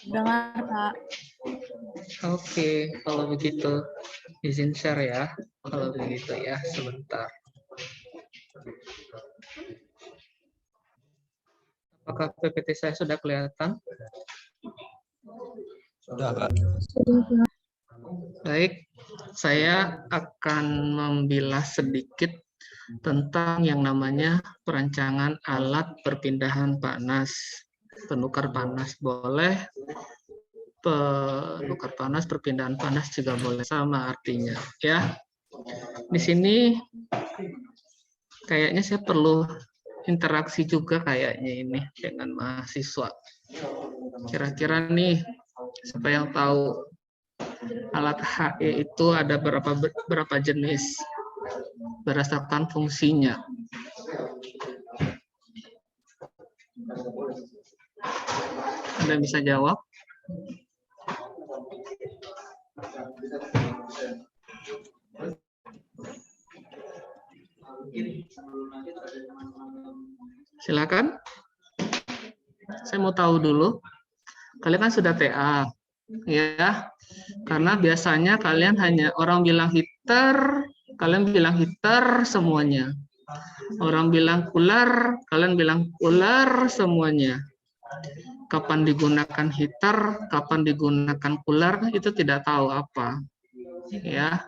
Dengar, Pak. Oke, kalau begitu izin share ya. Kalau begitu ya, sebentar. Apakah PPT saya sudah kelihatan? Sudah, Pak. Baik, saya akan membilas sedikit tentang yang namanya perancangan alat perpindahan panas. Penukar panas boleh, penukar panas, perpindahan panas juga boleh, sama artinya ya. Di sini kayaknya saya perlu interaksi juga kayaknya ini dengan mahasiswa. Kira-kira nih, siapa yang tahu alat HE itu ada berapa jenis berdasarkan fungsinya? Anda bisa jawab? Silakan. Saya mau tahu dulu. Kalian kan sudah TA, ya. Karena biasanya kalian hanya orang bilang heater, kalian bilang heater semuanya. Orang bilang cooler, kalian bilang cooler semuanya. Kapan digunakan heater, kapan digunakan cooler, itu tidak tahu apa. Ya.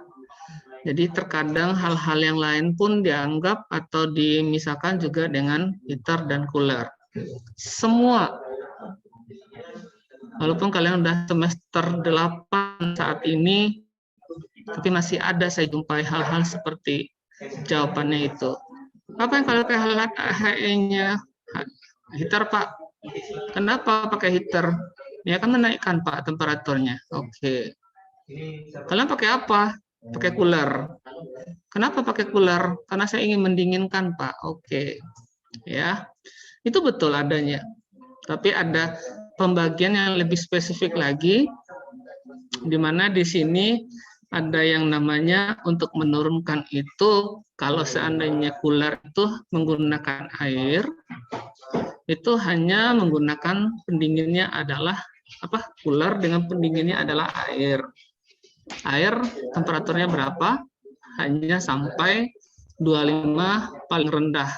Jadi terkadang hal-hal yang lain pun dianggap atau dimisahkan juga dengan heater dan cooler. Semua, walaupun kalian udah semester 8 saat ini, tapi masih ada saya jumpai hal-hal seperti jawabannya itu. Apa yang kalau pakai alat HE-nya? Heater, Pak. Kenapa pakai heater? Ya kan menaikkan, Pak, temperaturnya. Oke. Kalian pakai apa? Pakai cooler. Kenapa pakai cooler? Karena saya ingin mendinginkan, Pak. Oke. Ya. Itu betul adanya. Tapi ada pembagian yang lebih spesifik lagi, di mana di sini ada yang namanya untuk menurunkan itu, kalau seandainya cooler itu menggunakan air, itu hanya menggunakan pendinginnya adalah apa? Cooler dengan pendinginnya adalah air. Air temperaturnya berapa? Hanya sampai 25 paling rendah.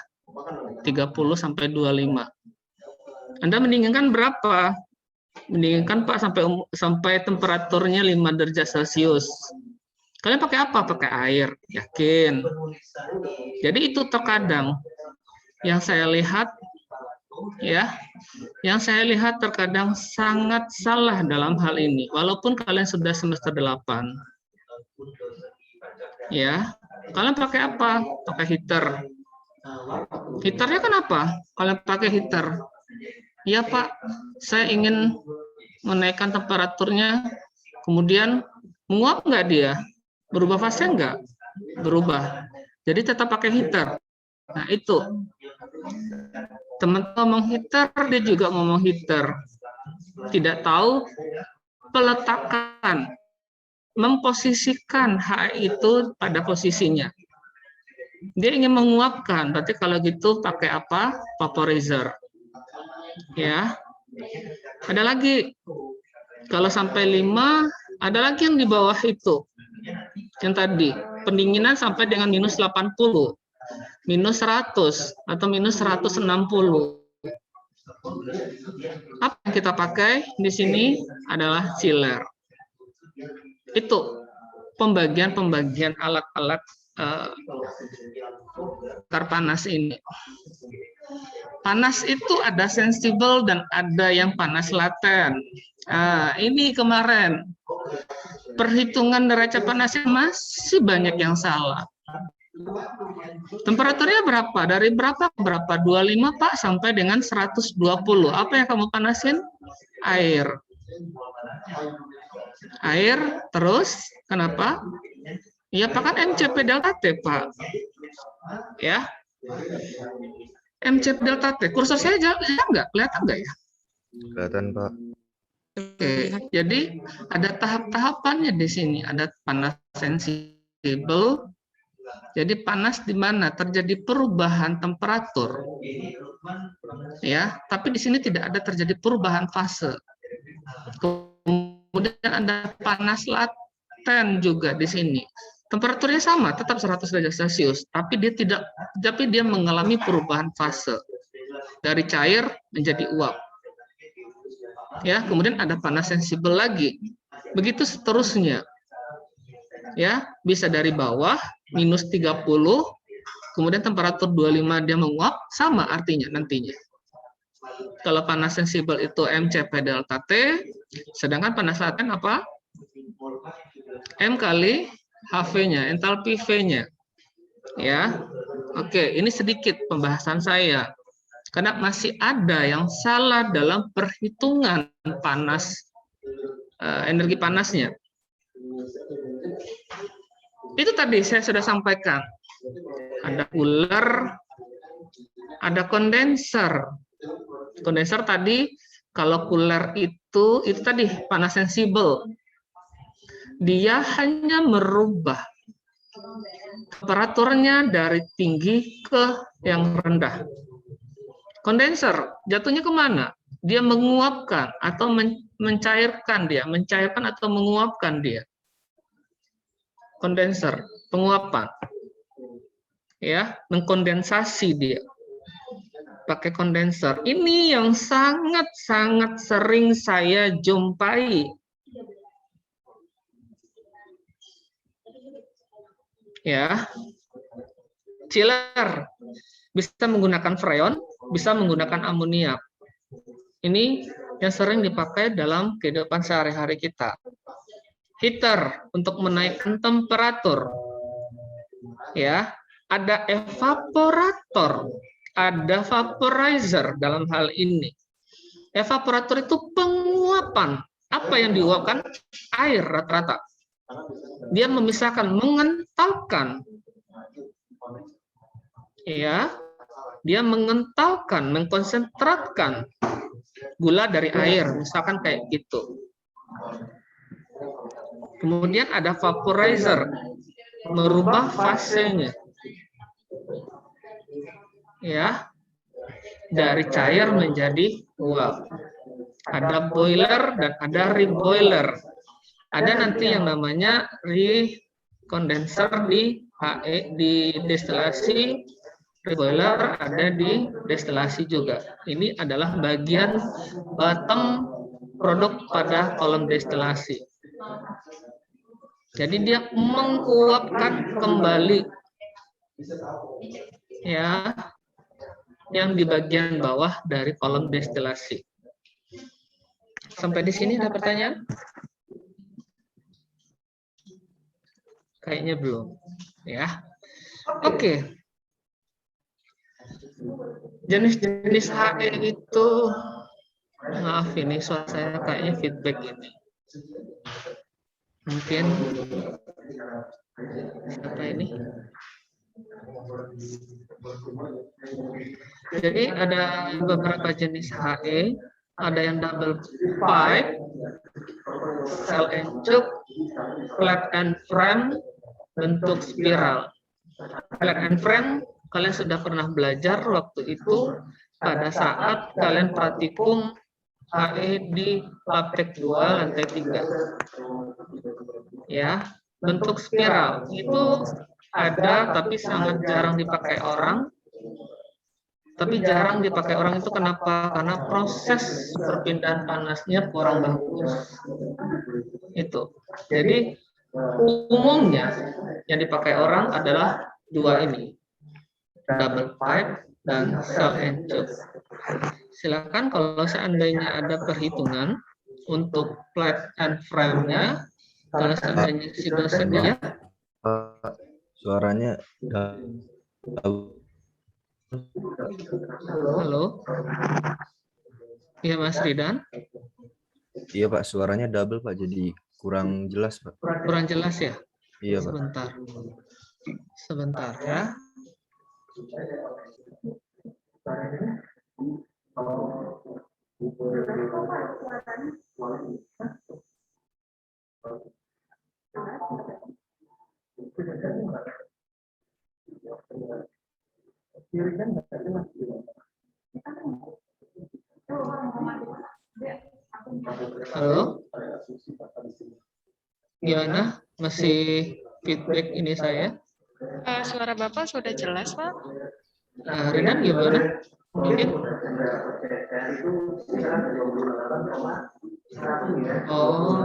30 sampai 25. Anda mendinginkan berapa? Mendinginkan, Pak, sampai temperaturnya 5 derajat Celcius. Kalian pakai apa? Pakai air. Yakin. Jadi itu terkadang yang saya lihat ya, yang saya lihat terkadang sangat salah dalam hal ini, walaupun kalian sudah semester 8. Ya, kalian pakai apa? Pakai heater. Heaternya kenapa? Kalian pakai heater. Ya, Pak, saya ingin menaikkan temperaturnya, kemudian menguap nggak dia? Berubah fase nggak? Berubah. Jadi tetap pakai heater. Nah, itu. Teman ngomong heater, dia juga ngomong heater. Tidak tahu peletakan, memposisikan HE itu pada posisinya. Dia ingin menguapkan, berarti kalau gitu pakai apa? Vaporizer. Ya. Ada lagi, kalau sampai 5, ada lagi yang di bawah itu. Yang tadi, pendinginan sampai dengan minus 80, minus 100, atau minus 160. Apa yang kita pakai di sini adalah chiller. Itu pembagian alat-alat bakar panas ini. Panas itu ada sensibel dan ada yang panas laten. Nah, ini kemarin perhitungan derajat panasnya masih banyak yang salah. Temperaturnya berapa? Dari berapa ke berapa? 25, Pak, sampai dengan 120. Apa yang kamu panasin? Air. Air, terus kenapa? Ya, Pak, kan MCP delta T, Pak. Ya. MCP delta T. Kursor saya jalan nggak? Kelihatan nggak ya? Kelihatan, Pak. Oke, jadi ada tahap-tahapannya di sini. Ada panas sensibel, Jadi panas di mana terjadi perubahan temperatur, ya. Tapi di sini tidak ada terjadi perubahan fase. Kemudian ada panas laten juga di sini. Temperaturnya sama, tetap 100 derajat Celcius, tapi dia mengalami perubahan fase dari cair menjadi uap. Ya, kemudian ada panas sensibel lagi. Begitu seterusnya. Ya, bisa dari bawah minus 30, kemudian temperatur 25 dia menguap, sama artinya nantinya. Kalau panas sensibel itu MCP delta T, sedangkan panas laten apa? M kali HV-nya, entalpi V-nya. Ya. Oke, ini sedikit pembahasan saya. Karena masih ada yang salah dalam perhitungan panas, energi panasnya. Itu tadi saya sudah sampaikan. Ada cooler, ada kondenser. Kondenser tadi, kalau cooler itu tadi panas sensibel. Dia hanya merubah temperaturnya dari tinggi ke yang rendah. Kondenser jatuhnya kemana? Dia menguapkan atau mencairkan dia, mencairkan atau menguapkan dia. Kondenser, penguapan. Ya, mengkondensasi dia. Pakai kondenser. Ini yang sangat-sangat sering saya jumpai. Ya. Chiller bisa menggunakan freon, bisa menggunakan amoniak. Ini yang sering dipakai dalam kehidupan sehari-hari kita. Heater untuk menaikkan temperatur. Ya, ada evaporator, ada vaporizer dalam hal ini. Evaporator itu penguapan. Apa yang diuapkan? Air rata-rata. Dia memisahkan, mengentalkan. Ya, dia mengentalkan, mengkonsentratkan gula dari air, misalkan kayak gitu. Kemudian ada vaporizer, merubah fasenya. Ya, dari cair menjadi uap. Ada boiler dan ada reboiler. Ada nanti yang namanya recondenser di HE, di destilasi, reboiler ada di destilasi juga. Ini adalah bagian bottom produk pada kolom destilasi. Jadi dia menguapkan kembali, ya, yang di bagian bawah dari kolom destilasi. Sampai di sini ada pertanyaan? Kayaknya belum, ya. Oke. Jenis-jenis HE itu, maaf ini suara saya kayaknya feedback ini. Mungkin siapa ini? Jadi ada beberapa jenis HE, ada yang double pipe, cell and tube, flat and frame, bentuk spiral. Flat and frame kalian sudah pernah belajar waktu itu pada saat kalian praktikum HE di praktek 2 lantai 3. Ya, bentuk spiral itu ada tapi sangat jarang dipakai orang. Tapi jarang dipakai orang itu kenapa? Karena proses perpindahan panasnya kurang bagus. Itu. Jadi umumnya yang dipakai orang adalah dua ini. Double pipe dan cell and tube. Silakan kalau seandainya ada perhitungan untuk flat and frame-nya, kalau seandainya si dosennya, suaranya halo, iya Mas Ridan. Iya Pak, suaranya double Pak, jadi kurang jelas Pak. Kurang jelas ya? Iya Pak. Sebentar ya. Halo? Gimana? Masih feedback ini saya? Suara Bapak sudah jelas, Pak. Rinan gimana? Mungkin? Oh,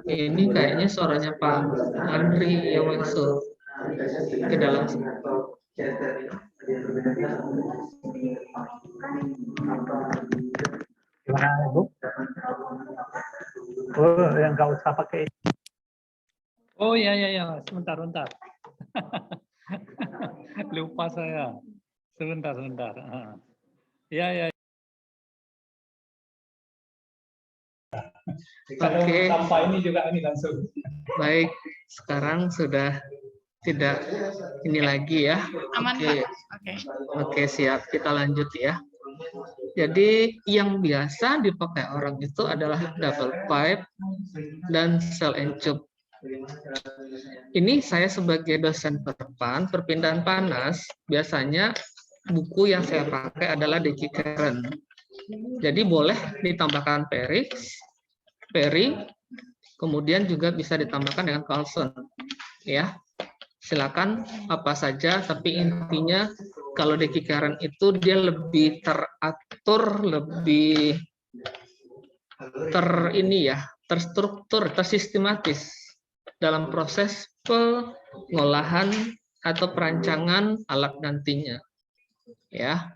ini kayaknya suaranya Pak Andri yang masuk ke dalam. Gimana, Bu? Oh, yang nggak usah pakai. Oh, ya. Sebentar. Lupa saya. Sebentar. Ya. Kalau tanpa ini juga ini langsung. Baik, sekarang sudah tidak ini lagi ya. Aman, Oke. Pak. Oke, siap. Kita lanjut ya. Jadi yang biasa dipakai orang itu adalah double pipe dan cell and tube. Ini saya sebagai dosen perpindahan panas, biasanya buku yang saya pakai adalah Deci Karen. Jadi boleh ditambahkan Perry, kemudian juga bisa ditambahkan dengan Carlson. Ya, silakan apa saja, tapi intinya kalau Deci Karen itu dia lebih teratur, lebih terstruktur, tersistematis dalam proses pengolahan atau perancangan alat nantinya. Ya.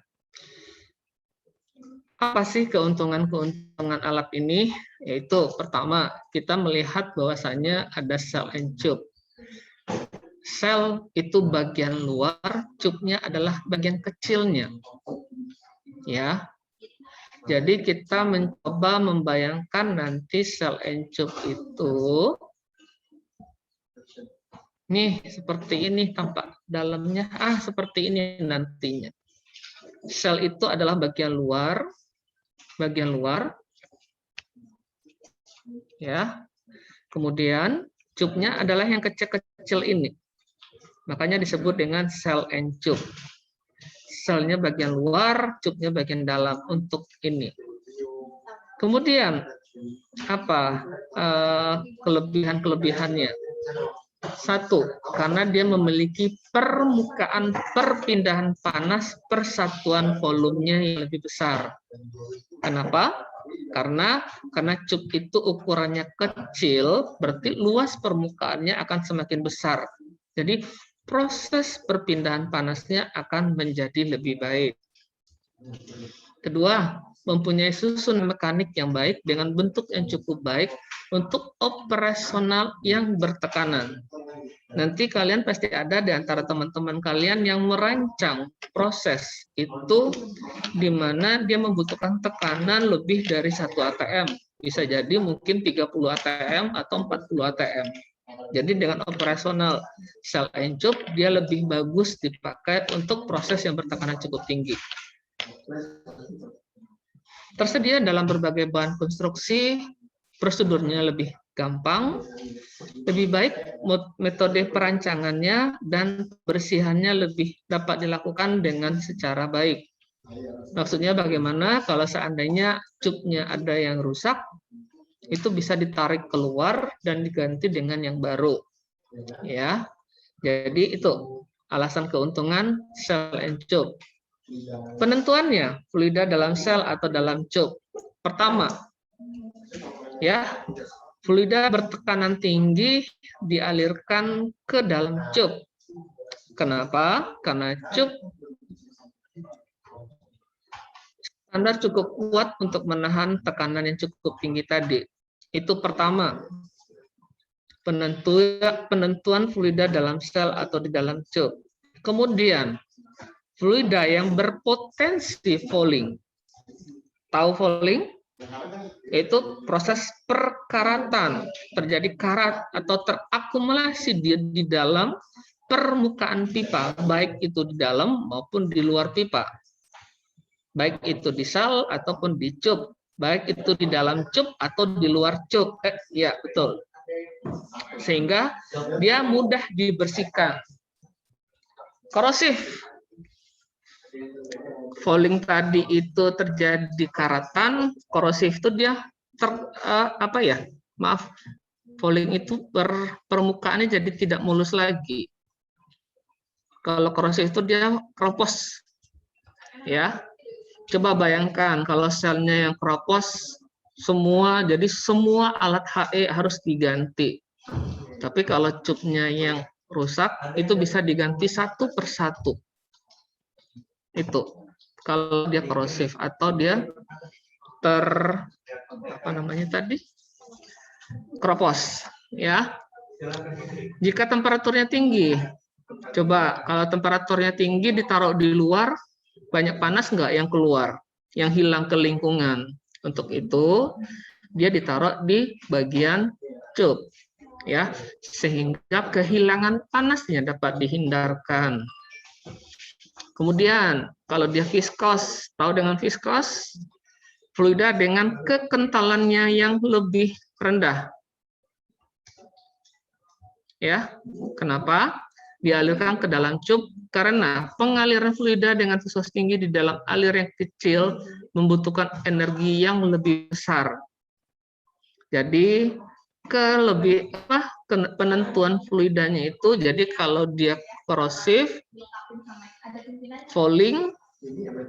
Apa sih keuntungan alat ini? Yaitu pertama, kita melihat bahwasannya ada cell and tube. Sel itu bagian luar, tube-nya adalah bagian kecilnya. Ya. Jadi kita mencoba membayangkan nanti cell and tube itu nih seperti ini tampak dalamnya, seperti ini nantinya. Sel itu adalah bagian luar, ya. Kemudian tube-nya adalah yang kecil-kecil ini. Makanya disebut dengan cell and tube. Selnya bagian luar, tube-nya bagian dalam untuk ini. Kemudian apa kelebihan-kelebihannya? Satu, karena dia memiliki permukaan perpindahan panas persatuan volumenya yang lebih besar. Kenapa? Karena tube itu ukurannya kecil, berarti luas permukaannya akan semakin besar. Jadi proses perpindahan panasnya akan menjadi lebih baik. Kedua, mempunyai susun mekanik yang baik dengan bentuk yang cukup baik untuk operasional yang bertekanan. Nanti kalian pasti ada di antara teman-teman kalian yang merancang proses itu di mana dia membutuhkan tekanan lebih dari 1 atm. Bisa jadi mungkin 30 atm atau 40 atm. Jadi dengan operasional cell and tube dia lebih bagus dipakai untuk proses yang bertekanan cukup tinggi. Tersedia dalam berbagai bahan konstruksi, prosedurnya lebih gampang, lebih baik metode perancangannya dan bersihannya lebih dapat dilakukan dengan secara baik. Maksudnya bagaimana kalau seandainya tube-nya ada yang rusak, itu bisa ditarik keluar dan diganti dengan yang baru. Ya. Jadi itu alasan keuntungan cell and tube. Penentuannya, fluida dalam sel atau dalam tube. Pertama, ya, fluida bertekanan tinggi dialirkan ke dalam tube. Kenapa? Karena tube standar cukup kuat untuk menahan tekanan yang cukup tinggi tadi. Itu pertama. Penentuan fluida dalam sel atau di dalam tube. Kemudian, fluida yang berpotensi fouling. Tahu fouling? Itu proses perkaratan. Terjadi karat atau terakumulasi di dalam permukaan pipa, baik itu di dalam maupun di luar pipa. Baik itu di sel ataupun di tube. Baik itu di dalam tube atau di luar tube. Ya, betul. Sehingga dia mudah dibersihkan. Korosif. Fouling tadi itu terjadi karatan, korosif itu dia fouling itu permukaannya jadi tidak mulus lagi. Kalau korosif itu dia keropos, ya. Coba bayangkan kalau selnya yang keropos, jadi semua alat HE harus diganti. Tapi kalau cupnya yang rusak, itu bisa diganti satu persatu. Itu kalau dia korosif atau dia keropos, ya. Jika temperaturnya tinggi, coba kalau temperaturnya tinggi ditaruh di luar, banyak panas nggak yang keluar, yang hilang ke lingkungan. Untuk itu dia ditaruh di bagian cup, ya, sehingga kehilangan panasnya dapat dihindarkan. Kemudian kalau dia viskos, tahu dengan viskos? Fluida dengan kekentalannya yang lebih rendah. Ya, kenapa? Dialirkan ke dalam cup karena pengaliran fluida dengan viskos tinggi di dalam alir yang kecil membutuhkan energi yang lebih besar. Jadi penentuan fluidanya itu, jadi kalau dia korosif, fouling,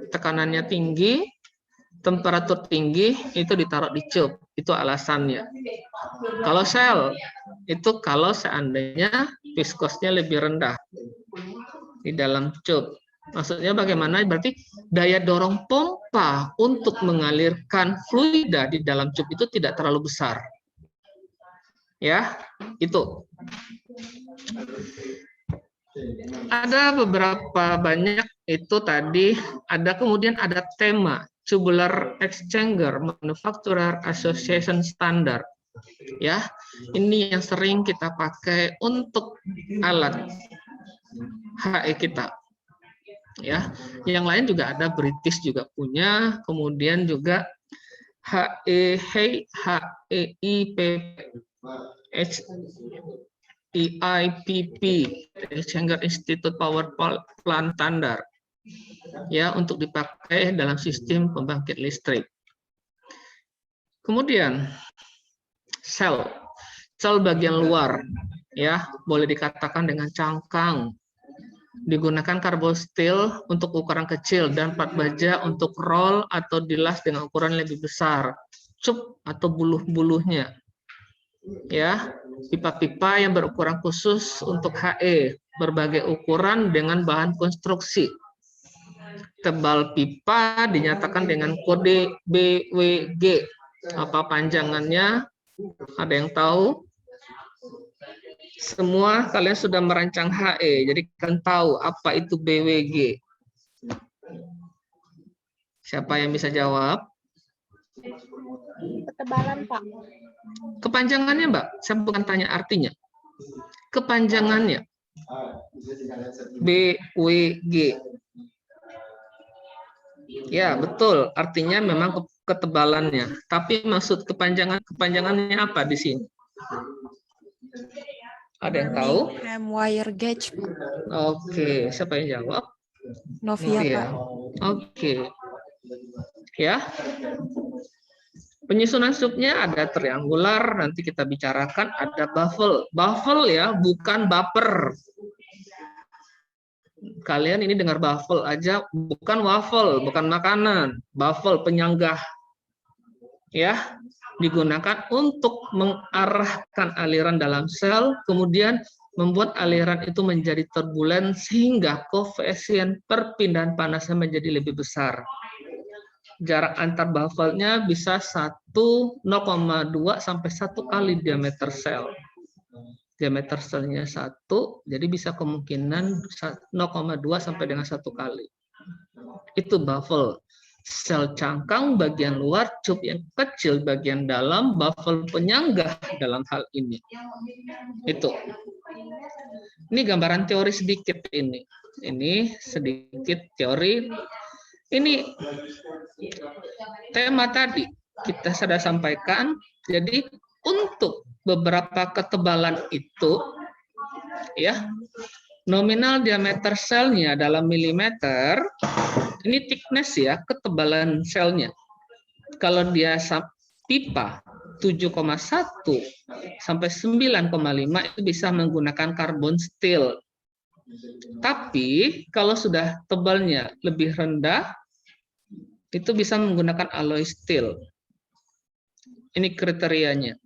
tekanannya tinggi, temperatur tinggi, itu ditaruh di cup. Itu alasannya. Kalau sel, itu kalau seandainya viskosnya lebih rendah di dalam cup. Maksudnya bagaimana? Berarti daya dorong pompa untuk mengalirkan fluida di dalam cup itu tidak terlalu besar. Ya, itu. Ada beberapa banyak itu tadi, kemudian ada tema Tubular Exchanger Manufacturer Association Standard. Ya, ini yang sering kita pakai untuk alat HE kita. Ya, yang lain juga ada, British juga punya, kemudian juga HEIPP, EIPP, Exchanger Institute Power Plant Standard, ya, untuk dipakai dalam sistem pembangkit listrik. Kemudian sel bagian luar, ya, boleh dikatakan dengan cangkang. Digunakan karbon steel untuk ukuran kecil dan plat baja untuk roll atau dilas dengan ukuran lebih besar. Cup atau buluh-buluhnya, ya, pipa-pipa yang berukuran khusus untuk HE, berbagai ukuran dengan bahan konstruksi. Tebal pipa dinyatakan dengan kode BWG. Apa panjangannya? Ada yang tahu? Semua kalian sudah merancang HE, jadi kalian tahu apa itu BWG. Siapa yang bisa jawab? Ketebalan, Pak. Kepanjangannya, Mbak. Saya bukan tanya artinya. Kepanjangannya. BWG. Ya, betul. Artinya memang ketebalannya. Tapi maksud kepanjangannya apa di sini? Ada yang tahu? Ham wire gauge. Oke, siapa yang jawab? Novia, Pak. Oke. Ya. Penyusunan supnya ada triangular, nanti kita bicarakan, ada baffle. Baffle ya, bukan baper. Kalian ini dengar baffle aja, bukan waffle, bukan makanan. Baffle, penyanggah. Ya, digunakan untuk mengarahkan aliran dalam sel, kemudian membuat aliran itu menjadi turbulen sehingga koefisien perpindahan panasnya menjadi lebih besar. Jarak antar baffle-nya bisa 0,2 sampai 1 kali diameter sel. Diameter selnya 1, jadi bisa kemungkinan 0,2 sampai dengan 1 kali. Itu baffle. Sel cangkang bagian luar, cup yang kecil bagian dalam, baffle penyanggah dalam hal ini. Itu. Ini gambaran teori sedikit ini. Ini sedikit teori. Ini tema tadi kita sudah sampaikan. Jadi untuk beberapa ketebalan itu, ya, nominal diameter selnya dalam milimeter, ini thickness ya, ketebalan selnya. Kalau dia pipa 7,1 sampai 9,5 itu bisa menggunakan karbon steel. Tapi kalau sudah tebalnya lebih rendah, itu bisa menggunakan alloy steel. Ini kriterianya.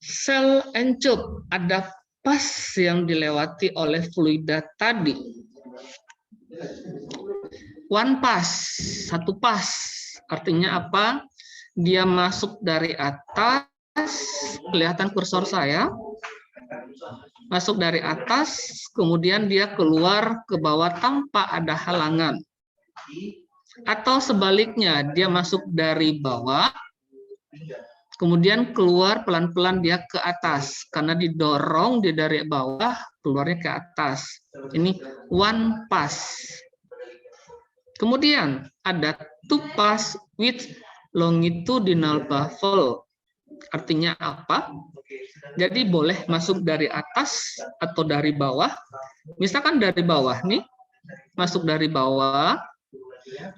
Sel encup, ada pas yang dilewati oleh fluida tadi. One pass, satu pas. Artinya apa? Dia masuk dari atas, kelihatan kursor saya. Masuk dari atas, kemudian dia keluar ke bawah tanpa ada halangan. Atau sebaliknya, dia masuk dari bawah, kemudian keluar pelan-pelan dia ke atas. Karena didorong dia dari bawah, keluarnya ke atas. Ini one pass. Kemudian ada two pass with longitudinal baffle. Artinya apa? Jadi boleh masuk dari atas atau dari bawah. Misalkan dari bawah nih, masuk dari bawah,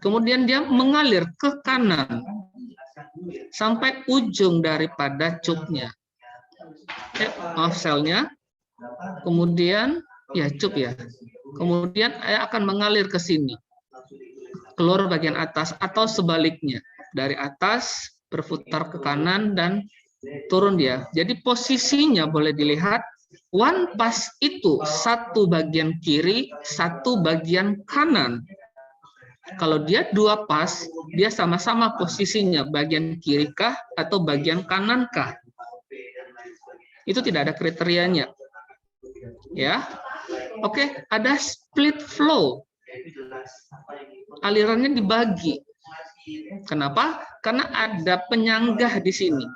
kemudian dia mengalir ke kanan sampai ujung daripada cupnya. Maaf, selnya. Kemudian ya cup ya. Kemudian akan mengalir ke sini. Keluar bagian atas atau sebaliknya. Dari atas berputar ke kanan dan turun dia. Jadi posisinya boleh dilihat, one pass itu satu bagian kiri, satu bagian kanan. Kalau dia dua pas, dia sama-sama posisinya bagian kiri kah atau bagian kanan kah? Itu tidak ada kriterianya. Ya. Oke, ada split flow. Alirannya dibagi. Kenapa? Karena ada penyanggah di sini.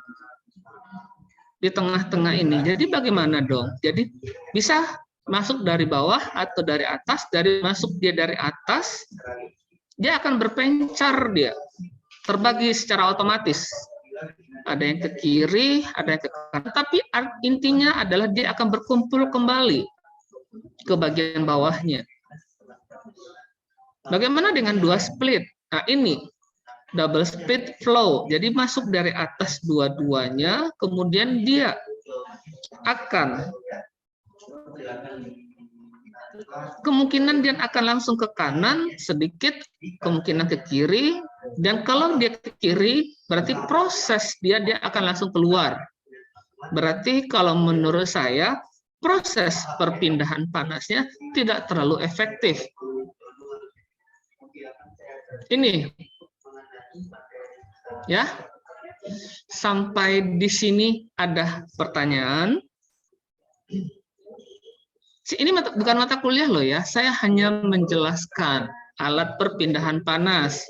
Di tengah-tengah ini. Jadi bagaimana dong? Jadi bisa masuk dari bawah atau dari atas. Masuk dia dari atas, dia akan berpencar dia. Terbagi secara otomatis. Ada yang ke kiri, ada yang ke kanan. Tapi intinya adalah dia akan berkumpul kembali ke bagian bawahnya. Bagaimana dengan dua split? Nah ini double split flow. Jadi masuk dari atas dua-duanya, kemudian dia akan kemungkinan dia akan langsung ke kanan sedikit, kemungkinan ke kiri, dan kalau dia ke kiri berarti proses dia akan langsung keluar. Berarti kalau menurut saya proses perpindahan panasnya tidak terlalu efektif. Ini ya, sampai di sini ada pertanyaan. Ini bukan mata kuliah loh ya, saya hanya menjelaskan alat perpindahan panas.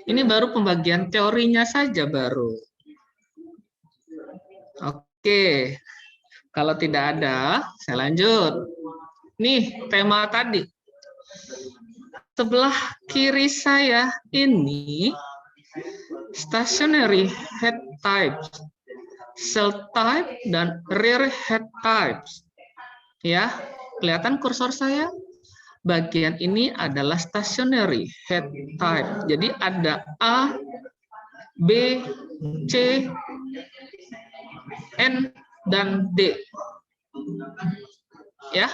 Ini baru pembagian teorinya saja baru. Oke, kalau tidak ada, saya lanjut. Nih tema tadi. Sebelah kiri saya ini stationary head types, cell type, dan rear head types. Ya, kelihatan kursor saya? Bagian ini adalah stationary head type. Jadi ada A, B, C, N, dan D. Ya.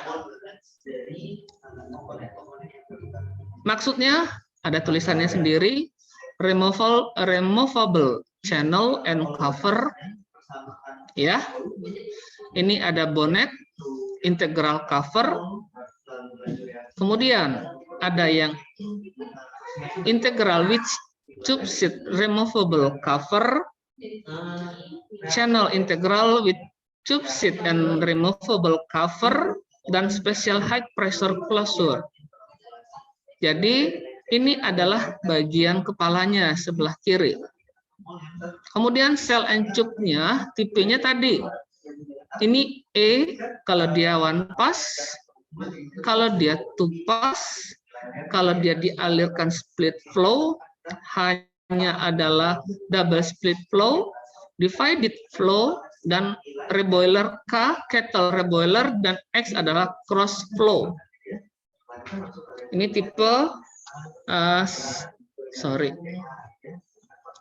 Maksudnya ada tulisannya sendiri, removable channel and cover. Ya. Ini ada bonnet, integral cover. Kemudian ada yang integral with tube seat removable cover, channel integral with tube seat and removable cover, dan special high pressure closure. Jadi ini adalah bagian kepalanya sebelah kiri. Kemudian sel encupnya tipenya tadi. Ini E kalau dia one pass, kalau dia two pass, kalau dia dialirkan split flow hanya adalah double split flow, divided flow, dan reboiler K, kettle reboiler, dan X adalah cross flow. Ini tipe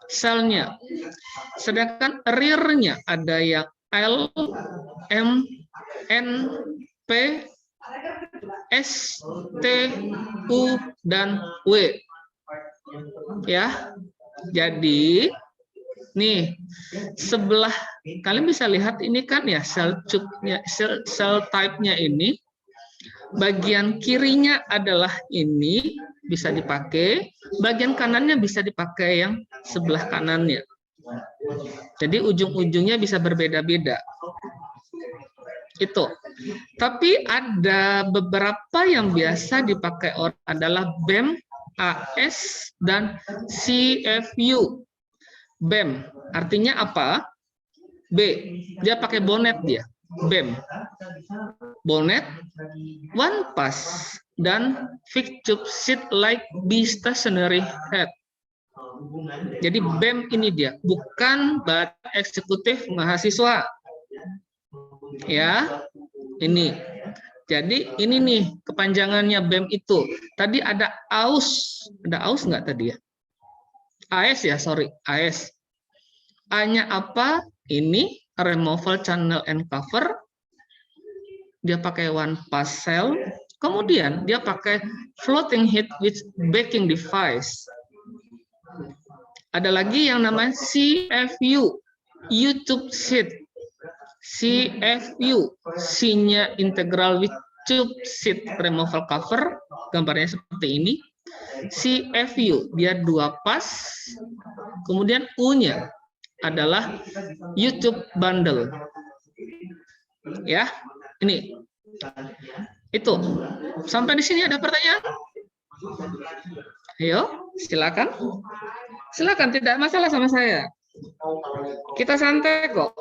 Selnya. Sedangkan rear-nya ada yang L, M, N, P, S, T, U, dan W. Ya. Jadi nih sebelah kalian bisa lihat ini kan ya sel type-nya ini. Bagian kirinya adalah ini bisa dipakai, bagian kanannya bisa dipakai yang sebelah kanannya. Jadi ujung-ujungnya bisa berbeda-beda. Itu. Tapi ada beberapa yang biasa dipakai orang adalah BEM, AS, dan CFU. BEM artinya apa? B. Dia pakai bonet dia. BEM. Bonet, one pass, dan fixed tube seat like B stationary head. Jadi BEM ini dia, bukan badan eksekutif mahasiswa. Ya, ini. Jadi ini nih kepanjangannya BEM itu. Tadi ada AUS. Ada AUS nggak tadi ya? AS ya, sorry. AS. A-nya apa? Ini removal channel and cover. Dia pakai one pass cell. Kemudian dia pakai floating head with backing device. Ada lagi yang namanya CFU, YouTube seat. CFU, C-nya integral with tube seat removal cover. Gambarnya seperti ini. CFU, dia 2 pas. Kemudian U-nya adalah YouTube bundle. Ya, ini. Itu. Sampai di sini ada pertanyaan? Ayo, silakan. Silakan, tidak masalah sama saya. Kita santai kok.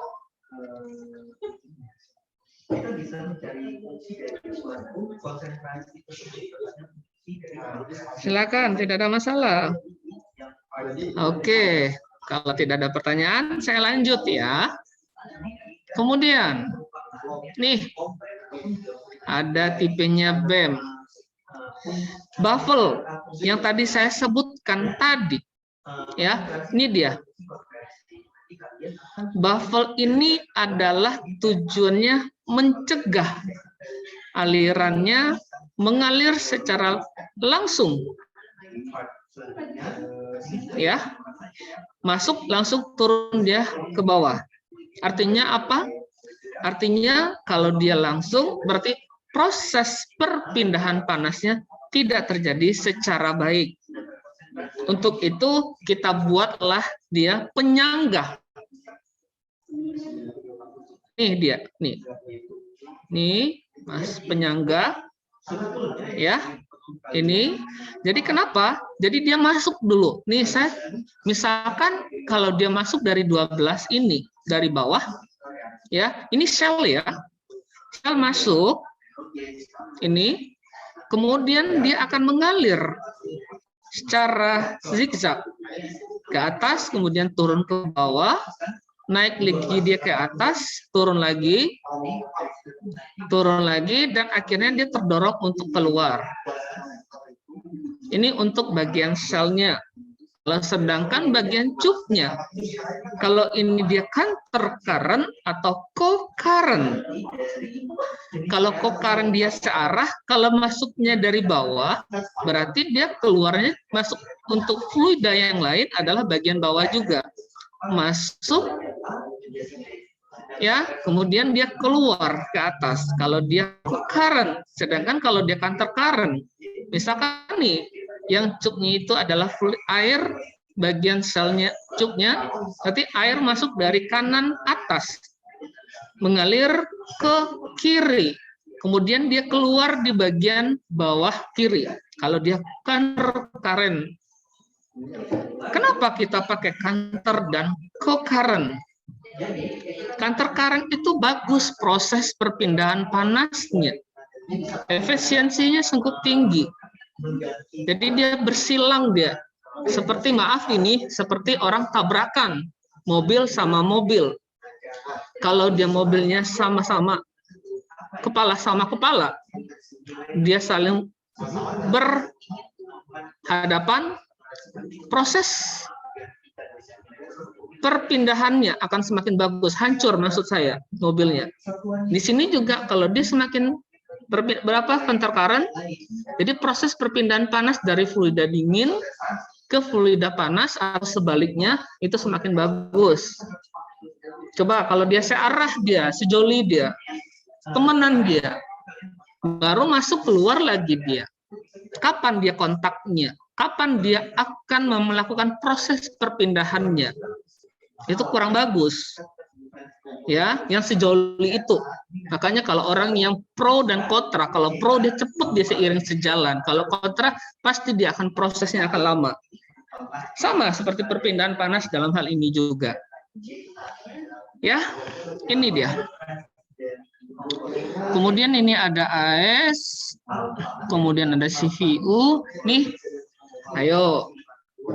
Silakan, tidak ada masalah. Oke, kalau tidak ada pertanyaan, saya lanjut ya. Kemudian, nih, ada tipenya BEM. Baffle, yang tadi saya sebutkan tadi. Ya, ini dia. Baffle ini adalah tujuannya mencegah alirannya mengalir secara langsung. Ya. Masuk langsung turun dia ke bawah. Artinya apa? Artinya kalau dia langsung berarti proses perpindahan panasnya tidak terjadi secara baik. Untuk itu kita buatlah dia penyangga. Nih dia, nih. Nih, Mas, penyangga. Ya. Ini. Jadi kenapa? Jadi dia masuk dulu. Nih saya misalkan kalau dia masuk dari 12 ini, dari bawah ya, ini sel ya. Sel masuk ini, kemudian dia akan mengalir secara zigzag ke atas, kemudian turun ke bawah, naik lagi dia ke atas, turun lagi, dan akhirnya dia terdorong untuk keluar. Ini untuk bagian selnya. Sedangkan bagian cupnya, kalau ini dia counter current atau co-current. Kalau co-current dia searah, kalau masuknya dari bawah, berarti dia keluarnya masuk untuk fluida yang lain adalah bagian bawah juga. Masuk, ya, kemudian dia keluar ke atas. Kalau dia co-current, sedangkan kalau dia counter current, misalkan nih, yang cupnya itu adalah fluid air, bagian selnya cupnya, berarti air masuk dari kanan atas, mengalir ke kiri, kemudian dia keluar di bagian bawah kiri. Kalau dia counter current, kenapa kita pakai counter dan co-current? Counter current itu bagus proses perpindahan panasnya, efisiensinya cukup tinggi. Jadi dia bersilang dia. Seperti maaf ini, seperti orang tabrakan mobil sama mobil. Kalau dia mobilnya sama-sama kepala sama kepala, dia saling berhadapan, proses perpindahannya akan semakin bagus, hancur maksud saya mobilnya. Di sini juga kalau dia semakin berapa pentaran, jadi proses perpindahan panas dari fluida dingin ke fluida panas atau sebaliknya itu semakin bagus. Coba kalau dia searah dia, sejoli dia, temenan dia, baru masuk keluar lagi dia. Kapan dia kontaknya? Kapan dia akan melakukan proses perpindahannya? Itu kurang bagus. Ya, yang sejoli itu. Makanya kalau orang yang pro dan kontra, kalau pro dia cepat, dia seiring sejalan. Kalau kontra pasti dia akan prosesnya akan lama. Sama seperti perpindahan panas dalam hal ini juga. Ya, ini dia. Kemudian ini ada AS, kemudian ada CVU. Nih, ayo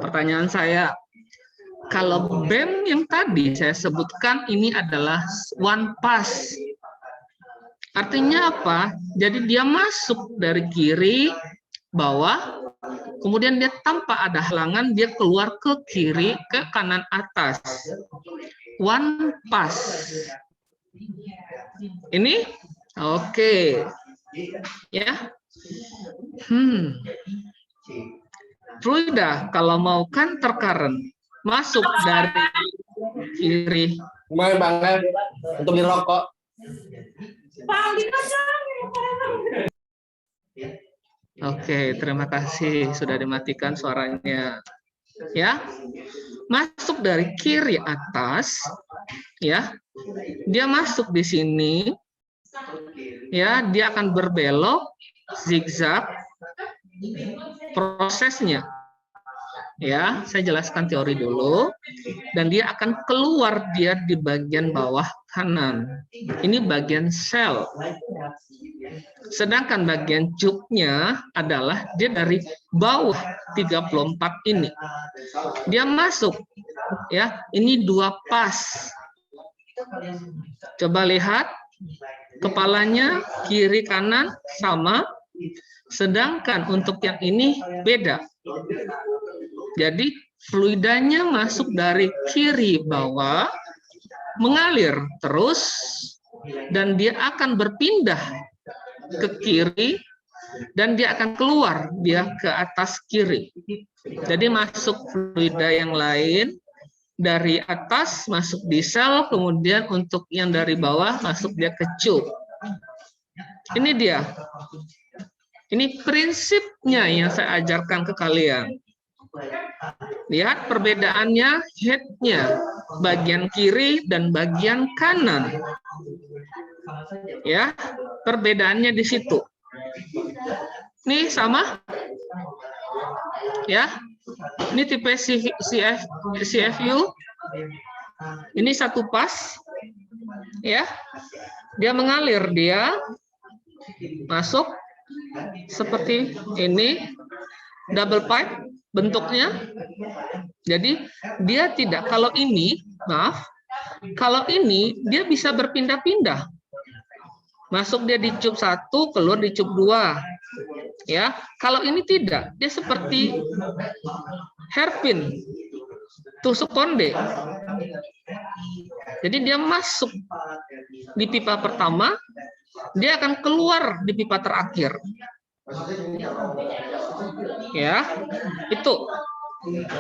pertanyaan saya. Kalau BEM yang tadi saya sebutkan ini adalah one pass. Artinya apa? Jadi dia masuk dari kiri bawah, kemudian dia tanpa ada halangan dia keluar ke kiri, ke kanan atas. One pass. Ini oke. Ya. Fluida kalau mau counter current masuk dari kiri. Kemarin banget untuk beli rokok. Oke, terima kasih sudah dimatikan suaranya. Ya, masuk dari kiri atas, ya, dia masuk di sini, ya, dia akan berbelok, zigzag, prosesnya. Ya, saya jelaskan teori dulu, dan dia akan keluar dia di bagian bawah kanan. Ini bagian sel. Sedangkan bagian tube-nya adalah dia dari bawah 34 ini. Dia masuk, ya, ini dua pas. Coba lihat, kepalanya kiri kanan sama, sedangkan untuk yang ini beda. Jadi fluidanya masuk dari kiri bawah, mengalir terus, dan dia akan berpindah ke kiri, dan dia akan keluar dia ke atas kiri. Jadi masuk fluida yang lain, dari atas masuk di sel, kemudian untuk yang dari bawah masuk dia ke tube. Ini dia. Ini prinsipnya yang saya ajarkan ke kalian. Lihat perbedaannya, head-nya, bagian kiri dan bagian kanan. Ya, perbedaannya di situ. Ini sama. Ya. Ini tipe CFU. Ini satu pas. Ya. Dia mengalir, dia masuk seperti ini, double pipe bentuknya. Jadi dia tidak, kalau ini, maaf, kalau ini dia bisa berpindah-pindah. Masuk dia di tube 1, keluar di tube 2. Ya, kalau ini tidak, dia seperti hairpin, tusuk konde. Jadi dia masuk di pipa pertama, dia akan keluar di pipa terakhir. Ya, itu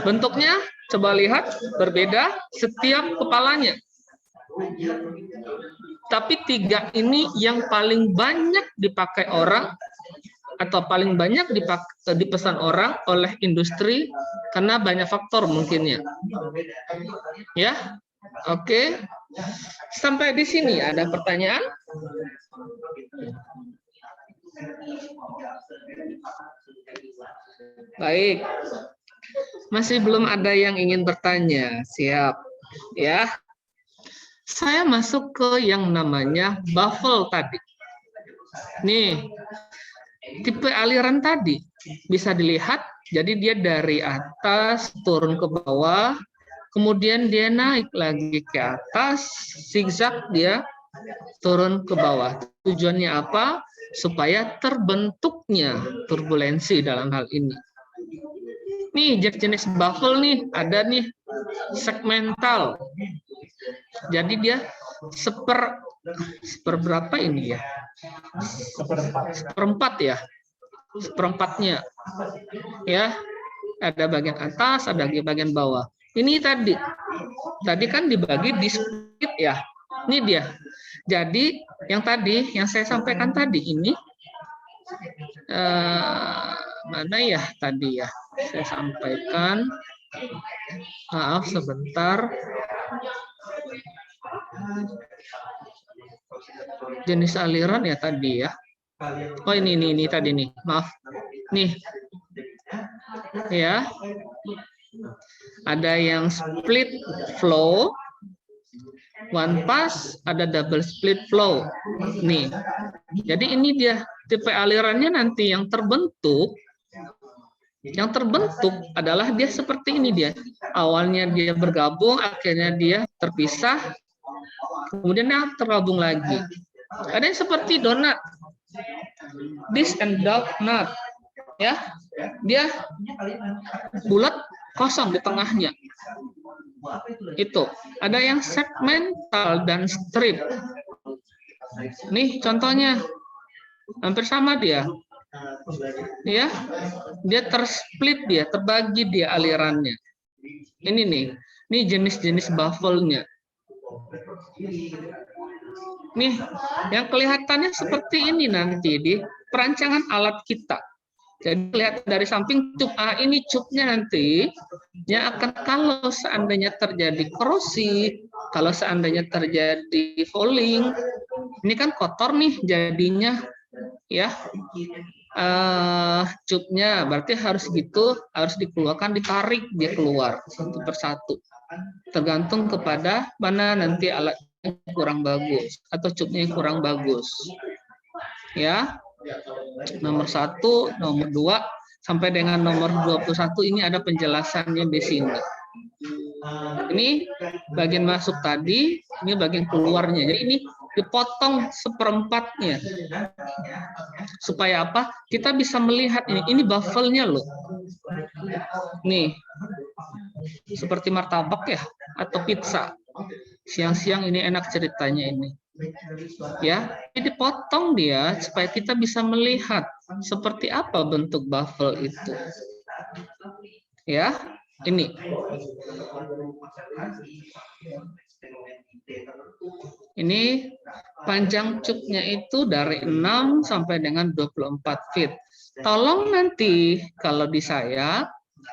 bentuknya, coba lihat, berbeda setiap kepalanya. Tapi tiga ini yang paling banyak dipakai orang, atau paling banyak dipesan orang oleh industri, karena banyak faktor mungkinnya. Ya, oke. Sampai di sini ada pertanyaan? Baik. Masih belum ada yang ingin bertanya. Siap. Ya. Saya masuk ke yang namanya baffle tadi. Nih, tipe aliran tadi bisa dilihat, jadi dia dari atas turun ke bawah, kemudian dia naik lagi ke atas, zigzag dia turun ke bawah. Tujuannya apa? Supaya terbentuknya turbulensi dalam hal ini. Nih jenis baffle nih, ada nih segmental. Jadi dia seperberapa ini ya? Seperempat ya. Seperempatnya. Ya. Ada bagian atas, ada bagian bawah. Ini tadi kan dibagi di split ya. Ini dia. Jadi yang saya sampaikan tadi ini mana ya tadi ya? Saya sampaikan. Maaf sebentar. Jenis aliran ya tadi ya. Oh ini tadi nih. Maaf. Nih. Ya. Ada yang split flow, one pass, ada double split flow. Nih. Jadi ini dia tipe alirannya nanti yang terbentuk. Yang terbentuk adalah dia seperti ini dia. Awalnya dia bergabung, akhirnya dia terpisah, kemudian dia tergabung lagi. Ada yang seperti donat. This and donut. Ya, dia bulat kosong di tengahnya. Itu. Ada yang segmental dan strip. Nih contohnya. Hampir sama dia. Ya. Dia tersplit dia, terbagi dia alirannya. Ini nih. Ini jenis-jenis baffle-nya. Nih, yang kelihatannya seperti ini nanti di perancangan alat kita. Jadi lihat dari samping cup ini cupnya nanti yang akan kalau seandainya terjadi korosi, kalau seandainya terjadi fouling, ini kan kotor nih jadinya ya. Cupnya berarti harus dikeluarkan, ditarik dia keluar satu persatu. Tergantung kepada mana nanti alatnya kurang bagus atau cupnya kurang bagus. Ya. Nomor 1, nomor 2 sampai dengan nomor 21 ini ada penjelasannya di sini. Ini bagian masuk tadi, ini bagian keluarnya. Jadi ini dipotong seperempatnya. Supaya apa? Kita bisa melihat ini baffle-nya loh. Nih. Seperti martabak ya atau pizza. Siang-siang ini enak ceritanya ini. Ya, ini dipotong dia supaya kita bisa melihat seperti apa bentuk baffle itu. Ya, ini. Ini panjang cupnya itu dari 6 sampai dengan 24 feet. Tolong nanti kalau di saya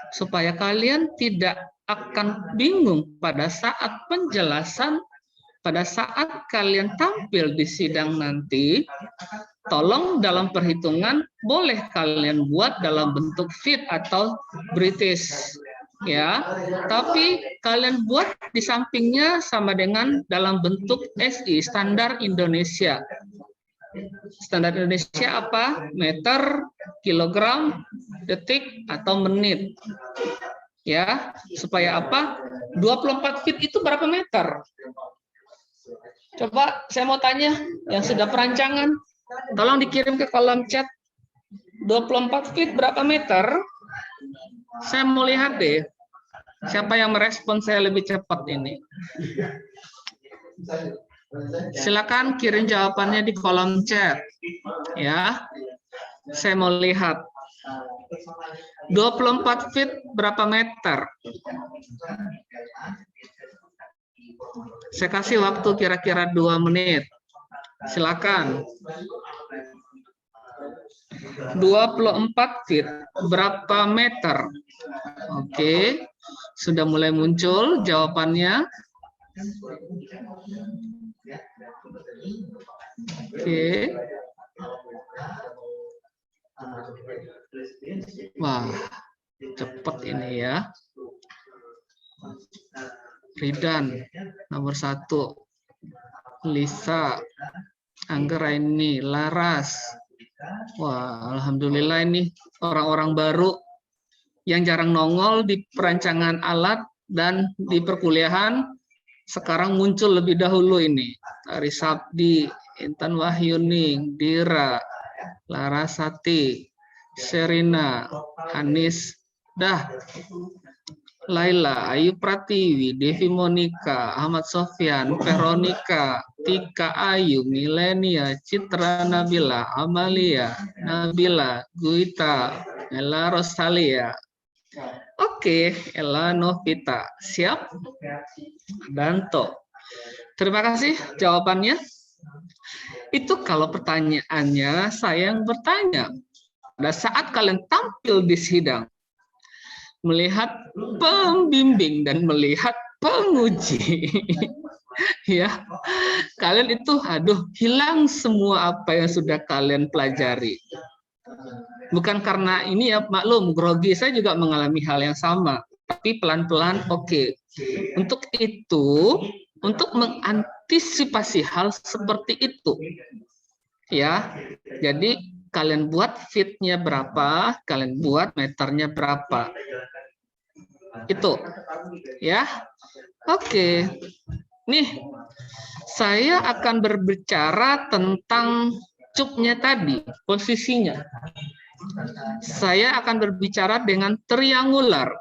supaya kalian tidak akan bingung pada saat penjelasan. Pada saat kalian tampil di sidang nanti, tolong dalam perhitungan boleh kalian buat dalam bentuk feet atau British, ya. Tapi kalian buat di sampingnya sama dengan dalam bentuk SI, standar Indonesia. Standar Indonesia apa? Meter, kilogram, detik atau menit. Ya, supaya apa? 24 feet itu berapa meter? Coba saya mau tanya yang sudah perancangan, tolong dikirim ke kolom chat. 24 feet berapa meter? Saya mau lihat deh. Siapa yang merespon saya lebih cepat ini? Silakan kirim jawabannya di kolom chat. Ya. Saya mau lihat. 24 feet berapa meter? Saya kasih waktu kira-kira 2 menit. Silakan. 24 feet berapa meter? Oke. Sudah mulai muncul jawabannya. Oke. Wah, cepat ini ya. Ridan, nomor 1. Lisa, Anggraini, Laras. Wah, alhamdulillah ini orang-orang baru yang jarang nongol di perancangan alat dan di perkuliahan. Sekarang muncul lebih dahulu ini. Ari Sabdi, Intan Wahyuni, Dira, Larasati, Serina, Hanis, Dah. Laila, Ayu Pratiwi, Devi Monika, Ahmad Sofyan, Veronica, Tika Ayu, Milenia, Citra Nabila, Amalia, Nabila, Guita, Ella Rosalia. Oke, Ella Novita. Siap? Danto. Terima kasih jawabannya. Itu kalau pertanyaannya saya yang bertanya. Pada saat kalian tampil di sidang, melihat pembimbing dan melihat penguji, ya, kalian itu, aduh, hilang semua apa yang sudah kalian pelajari. Bukan karena ini ya, maklum, grogi, saya juga mengalami hal yang sama, tapi pelan-pelan oke. Untuk itu, untuk mengantisipasi hal seperti itu, ya, jadi kalian buat fitnya berapa, kalian buat meternya berapa. Itu ya. Oke. Nih, saya akan berbicara tentang cupnya tadi, posisinya. Saya akan berbicara dengan triangular.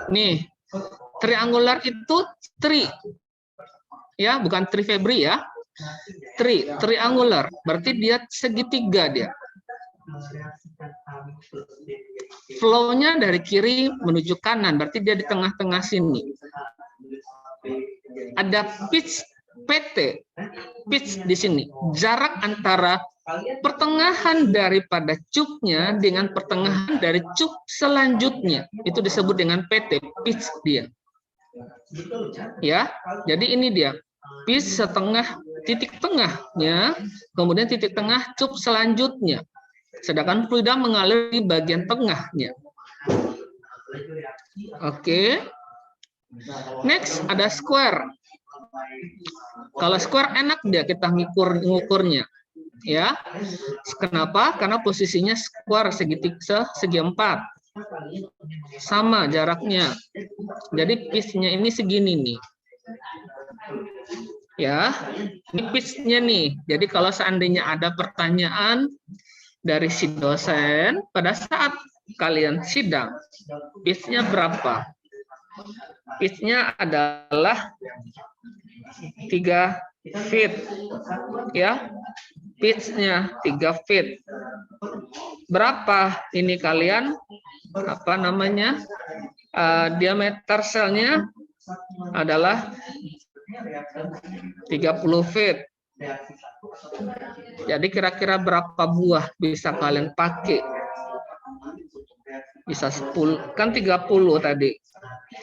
Nih, triangular itu tri. Ya, bukan tri Febri ya. Triangular, berarti dia segitiga dia. Flow-nya dari kiri menuju kanan, berarti dia di tengah-tengah sini. Ada pitch PT, pitch di sini. Jarak antara pertengahan daripada cupnya dengan pertengahan dari cup selanjutnya. Itu disebut dengan PT, pitch dia. Ya, jadi ini dia. Pitch setengah titik tengahnya, kemudian titik tengah cup selanjutnya. Sedangkan fluida mengalir di bagian tengahnya. Oke. Next ada square. Kalau square enak dia kita ngukurnya. Ya. Kenapa? Karena posisinya square segi 4. Sama jaraknya. Jadi pitch-nya ini segini nih. Ya. Ini pitch-nya nih. Jadi kalau seandainya ada pertanyaan dari si dosen pada saat kalian sidang, pitch-nya berapa? Pitch-nya adalah 3 feet, ya. Pitch-nya 3 feet. Berapa ini kalian? Apa namanya? Diameter selnya adalah 30 feet. Jadi kira-kira berapa buah bisa kalian pakai? Bisa 10, kan 30 tadi.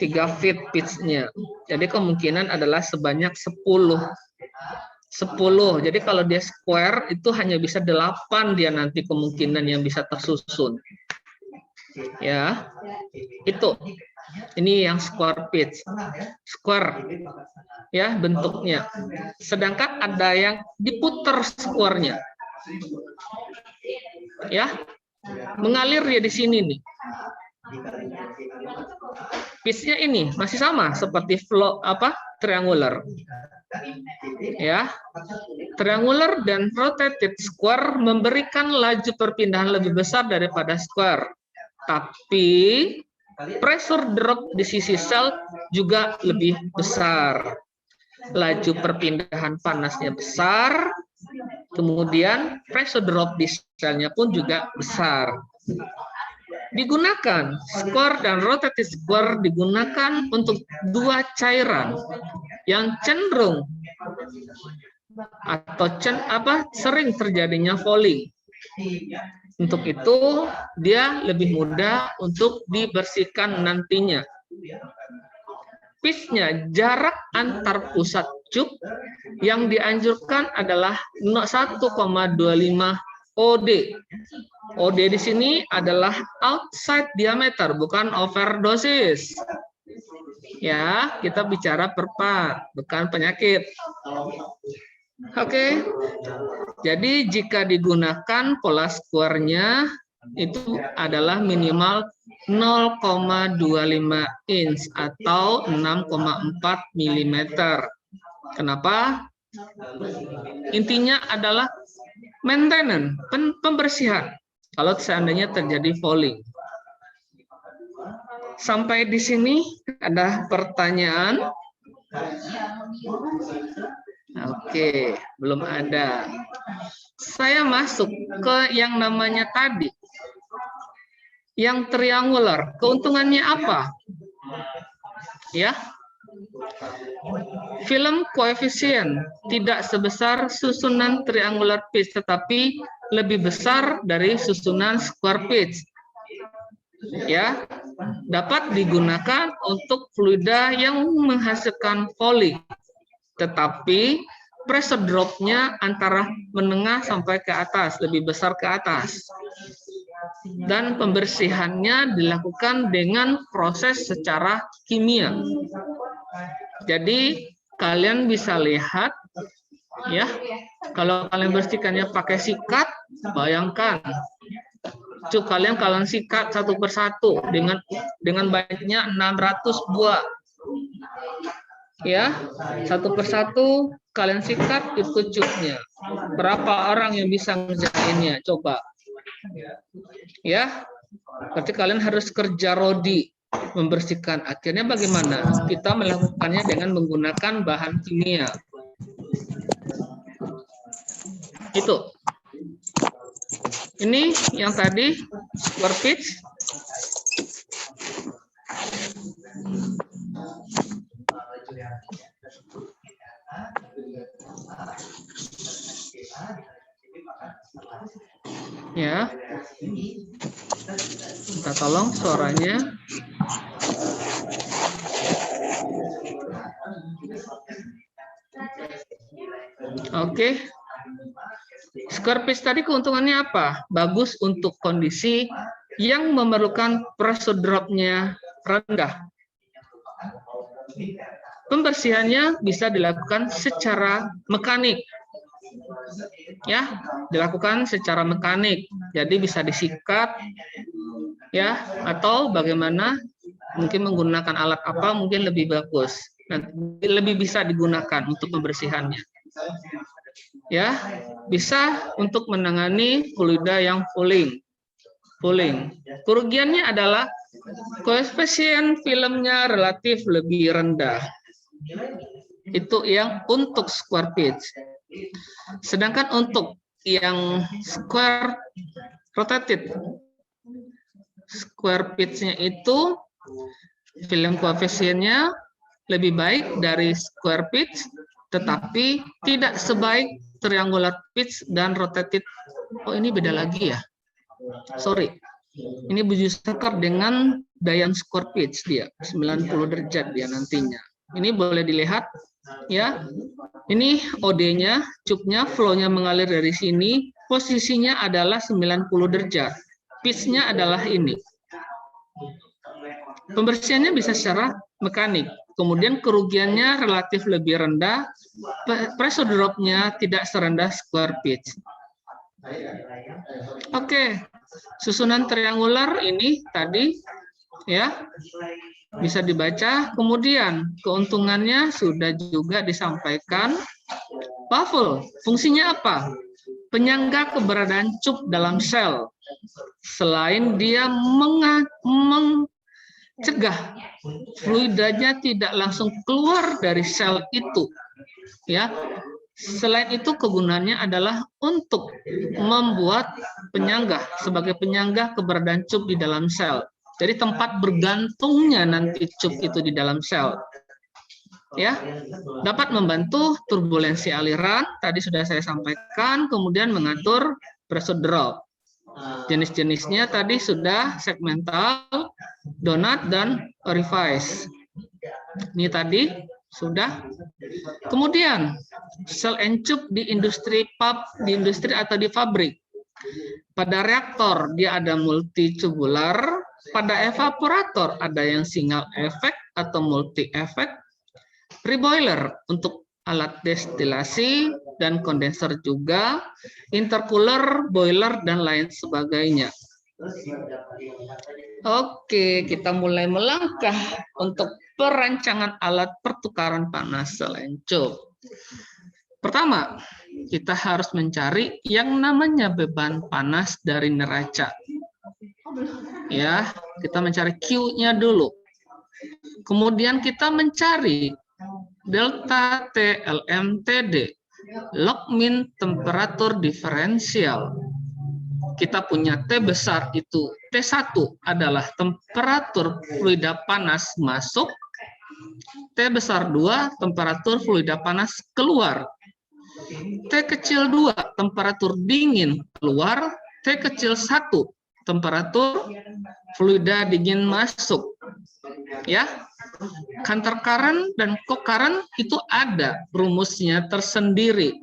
3 feet pitch-nya. Jadi kemungkinan adalah sebanyak 10. 10. Jadi kalau dia square itu hanya bisa 8 dia nanti kemungkinan yang bisa tersusun. Ya. Itu. Ini yang square pitch. Square. Ya, bentuknya. Sedangkan ada yang diputer square-nya. Ya. Mengalir dia di sini nih. Pitch-nya ini masih sama seperti flow triangular. Ya. Triangular dan rotated square memberikan laju perpindahan lebih besar daripada square. Tapi pressure drop di sisi sel juga lebih besar. Laju perpindahan panasnya besar, kemudian pressure drop di selnya pun juga besar. Digunakan square dan rotated square digunakan untuk 2 cairan yang cenderung atau sering terjadinya falling. Untuk itu dia lebih mudah untuk dibersihkan nantinya. Pitch-nya jarak antar pusat cup yang dianjurkan adalah 1,25 OD. OD di sini adalah outside diameter, bukan overdosis. Ya, kita bicara per part, bukan penyakit. Oke. Jadi jika digunakan pola square-nya itu adalah minimal 0,25 inch atau 6,4 mm. Kenapa? Intinya adalah maintenance, pembersihan kalau seandainya terjadi falling. Sampai di sini ada pertanyaan? Oke, belum ada. Saya masuk ke yang namanya tadi. Yang triangular, keuntungannya apa? Ya. Film koefisien tidak sebesar susunan triangular pitch, tetapi lebih besar dari susunan square pitch. Ya, dapat digunakan untuk fluida yang menghasilkan volley, tetapi pressure drop-nya antara menengah sampai ke atas, lebih besar ke atas. Dan pembersihannya dilakukan dengan proses secara kimia. Jadi kalian bisa lihat, ya, kalau kalian bersihkannya pakai sikat, bayangkan. Kalian sikat satu persatu dengan banyaknya 600 buah. Ya, satu persatu kalian sikat itu cuknya. Berapa orang yang bisa ngerjainnya? Coba. Ya, berarti kalian harus kerja rodi membersihkan. Akhirnya bagaimana? Kita melakukannya dengan menggunakan bahan kimia. Itu. Ini yang tadi square pitch. Ya. Kita tolong suaranya. Oke. Square pitch tadi keuntungannya apa? Bagus untuk kondisi yang memerlukan pressure drop-nya rendah. Pembersihannya bisa dilakukan secara mekanik. Ya, dilakukan secara mekanik. Jadi bisa disikat, ya, atau bagaimana? Mungkin menggunakan alat apa mungkin lebih bagus. Nanti lebih bisa digunakan untuk pembersihannya. Ya, bisa untuk menangani fluida yang pooling. Kerugiannya adalah koefisien filmnya relatif lebih rendah. Itu yang untuk square pitch. Sedangkan untuk yang square rotated, square pitch-nya itu film koefisiennya lebih baik dari square pitch, tetapi tidak sebaik triangular pitch dan rotated. Oh, ini beda lagi ya. Sorry. Ini justru dengan Dayan square pitch dia, 90 derajat dia nantinya. Ini boleh dilihat ya. Ini OD-nya, cupnya, flow-nya mengalir dari sini, posisinya adalah 90 derajat. Pitch-nya adalah ini. Pembersihannya bisa secara mekanik. Kemudian kerugiannya relatif lebih rendah, pressure drop-nya tidak serendah square pitch. Oke, susunan triangular ini tadi ya bisa dibaca. Kemudian keuntungannya sudah juga disampaikan. Baffle, fungsinya apa? Penyangga keberadaan cup dalam sel. Selain dia mencegah fluidanya tidak langsung keluar dari sel itu, ya. Selain itu kegunaannya adalah untuk membuat penyangga, sebagai penyangga keberadaan cup di dalam sel. Jadi tempat bergantungnya nanti cup itu di dalam sel. Ya, dapat membantu turbulensi aliran, tadi sudah saya sampaikan, kemudian mengatur pressure drop. Jenis-jenisnya tadi sudah segmental, donut, dan orifice. Ini tadi sudah. Kemudian sel encup di industri atau di pabrik. Pada reaktor dia ada multi-tubular, pada evaporator ada yang single effect atau multi effect. Reboiler untuk alat destilasi dan kondenser juga, intercooler, boiler, dan lain sebagainya. Oke, kita mulai melangkah untuk perancangan alat pertukaran panas sel encup. Pertama, kita harus mencari yang namanya beban panas dari neraca. Ya, kita mencari Q-nya dulu. Kemudian kita mencari delta T LMTD, log min temperatur diferensial. Kita punya T besar itu T1 adalah temperatur fluida panas masuk, T besar 2 temperatur fluida panas keluar, T kecil 2 temperatur dingin keluar, T kecil 1 temperatur fluida dingin masuk. Ya, counter current dan co-current itu ada rumusnya tersendiri.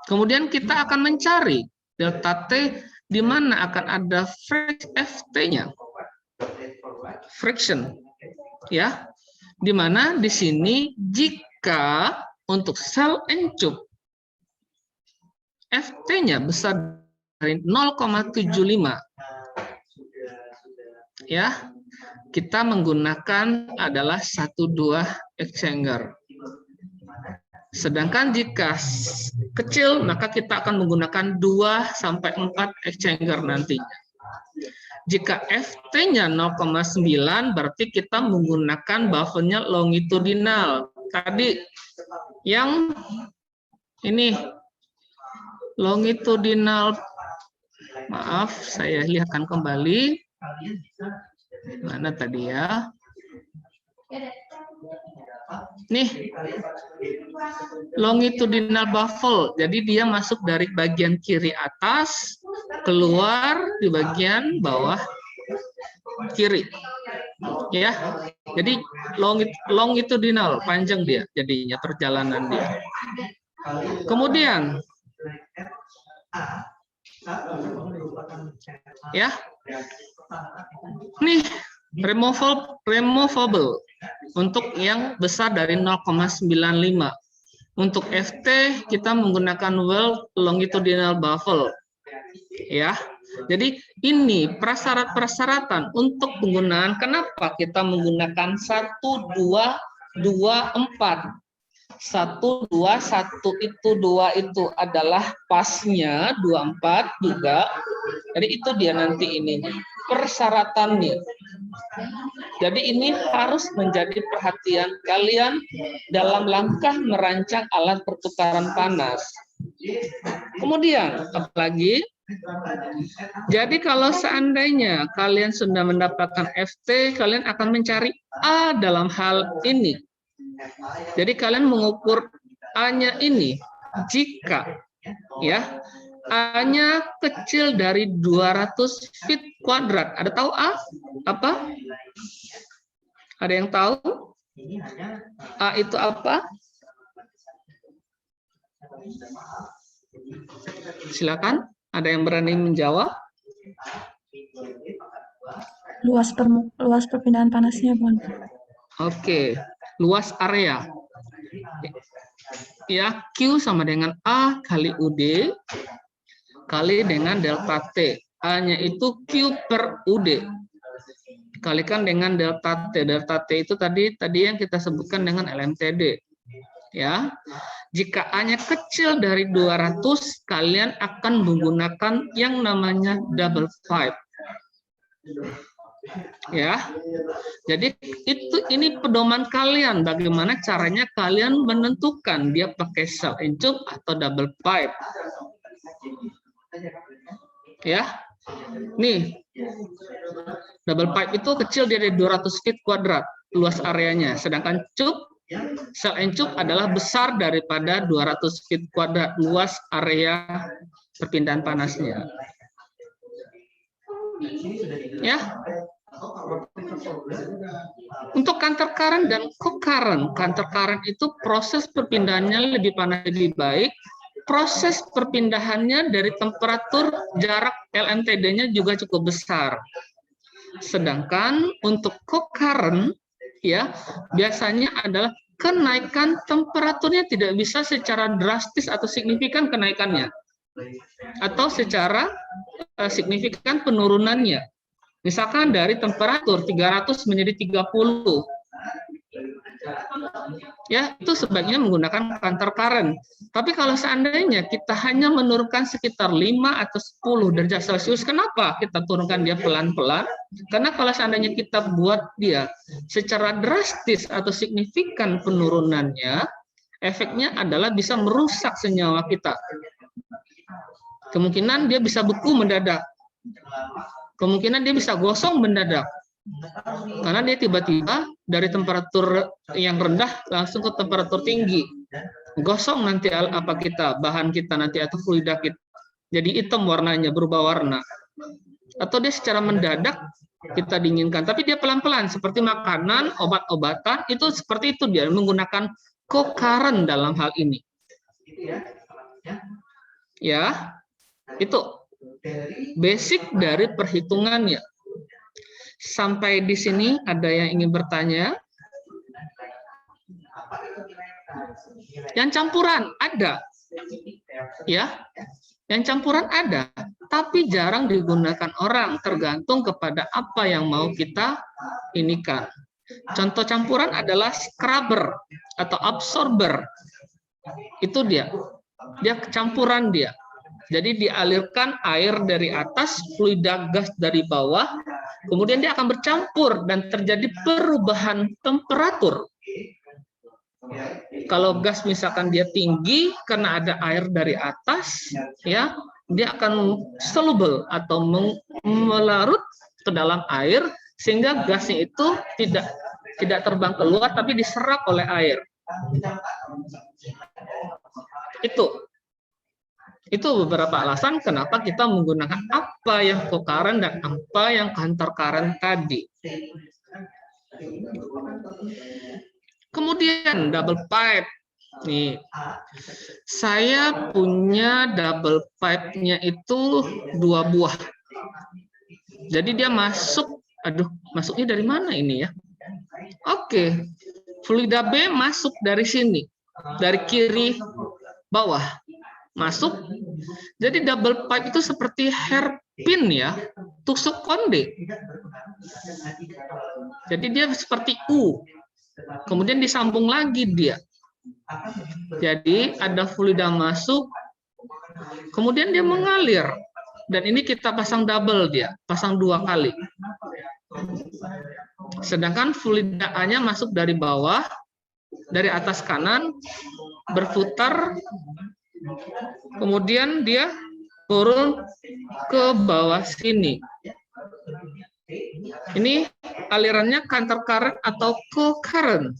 Kemudian kita akan mencari delta T di mana akan ada FT-nya. Friction. Ya. Di mana di sini jika untuk sel encup FT-nya besar dari 0,75. Ya. Kita menggunakan adalah 1,2 exchanger. Sedangkan jika kecil, maka kita akan menggunakan 2 sampai 4 exchanger nantinya. Jika FT-nya 0,9, berarti kita menggunakan buffernya longitudinal. Tadi yang ini longitudinal, maaf, saya lihatkan kembali. Mana tadi ya? Nih, longitudinal baffle. Jadi dia masuk dari bagian kiri atas, keluar di bagian bawah kiri. Ya, jadi longitudinal, panjang dia jadinya perjalanan dia. Kemudian, ya, nih removable untuk yang besar dari 0,95. Untuk FT kita menggunakan well longitudinal baffle. Ya. Jadi ini prasyarat-persyaratan untuk penggunaan. Kenapa kita menggunakan 1, 2, 2, 4. 1, 2, 1 itu 2 itu adalah pasnya, 2, 4 juga. Jadi itu dia nanti ini persyaratannya. Jadi ini harus menjadi perhatian kalian dalam langkah merancang alat pertukaran panas. Kemudian apalagi? Jadi kalau seandainya kalian sudah mendapatkan FT, kalian akan mencari A dalam hal ini. Jadi kalian mengukur A-nya ini jika ya A-nya kecil dari 200 feet kuadrat. Ada tahu A? Apa? Ada yang tahu? A itu apa? Silakan. Ada yang berani menjawab? Luas perpindahan panasnya, Bun. Oke. Luas area. Ya, Q sama dengan A kali UD kali dengan delta T. A-nya itu Q per UD. Kalikan dengan delta T. Delta T itu tadi yang kita sebutkan dengan LMTD. Ya. Jika A-nya kecil dari 200, kalian akan menggunakan yang namanya double pipe. Ya. Jadi ini pedoman kalian bagaimana caranya kalian menentukan dia pakai cell encup atau double pipe. Ya. Nih. Double pipe itu kecil dari 200 feet kuadrat luas areanya, sedangkan sel encup adalah besar daripada 200 feet kuadrat luas area perpindahan panasnya. Ya. Untuk counter current dan co-current, counter current itu proses perpindahannya lebih panas lebih baik. Proses perpindahannya dari temperatur jarak LMTD-nya juga cukup besar. Sedangkan untuk co-current ya biasanya adalah kenaikan temperaturnya tidak bisa secara drastis atau signifikan kenaikannya, atau secara signifikan penurunannya. Misalkan dari temperatur 300 menjadi 30. Ya, itu sebaiknya menggunakan counter current. Tapi kalau seandainya kita hanya menurunkan sekitar 5 atau 10 derajat Celcius, kenapa kita turunkan dia pelan-pelan? Karena kalau seandainya kita buat dia secara drastis atau signifikan penurunannya, efeknya adalah bisa merusak senyawa kita. Kemungkinan dia bisa beku mendadak. Kemungkinan dia bisa gosong mendadak. Karena dia tiba-tiba dari temperatur yang rendah langsung ke temperatur tinggi. Gosong nanti bahan kita nanti atau fluida kita. Jadi hitam warnanya, berubah warna. Atau dia secara mendadak kita dinginkan, tapi dia pelan-pelan seperti makanan, obat-obatan, itu seperti itu dia menggunakan co-current dalam hal ini. Ya. Itu basic dari perhitungannya. Sampai di sini ada yang ingin bertanya? Yang campuran ada. Ya. Yang campuran ada, tapi jarang digunakan orang, tergantung kepada apa yang mau kita inikan. Contoh campuran adalah scrubber atau absorber. Itu dia. Dia campuran dia. Jadi dialirkan air dari atas, fluida gas dari bawah, kemudian dia akan bercampur dan terjadi perubahan temperatur. Kalau gas misalkan dia tinggi karena ada air dari atas, ya, dia akan soluble atau melarut ke dalam air sehingga gasnya itu tidak terbang keluar tapi diserap oleh air. Itu beberapa alasan kenapa kita menggunakan apa yang co-current dan apa yang counter current tadi. Kemudian double pipe. Nih, saya punya double pipe-nya itu 2 buah. Jadi dia masuk, masuknya dari mana ini ya? Oke, fluida B masuk dari sini, dari kiri bawah. Masuk. Jadi double pipe itu seperti hairpin ya, tusuk konde. Jadi dia seperti U. Kemudian disambung lagi dia. Jadi ada fluida masuk, kemudian dia mengalir. Dan ini kita pasang double dia, pasang 2 kali. Sedangkan fluida A-nya masuk dari bawah, dari atas kanan, berputar, kemudian dia turun ke bawah sini. Ini alirannya counter current atau co-current.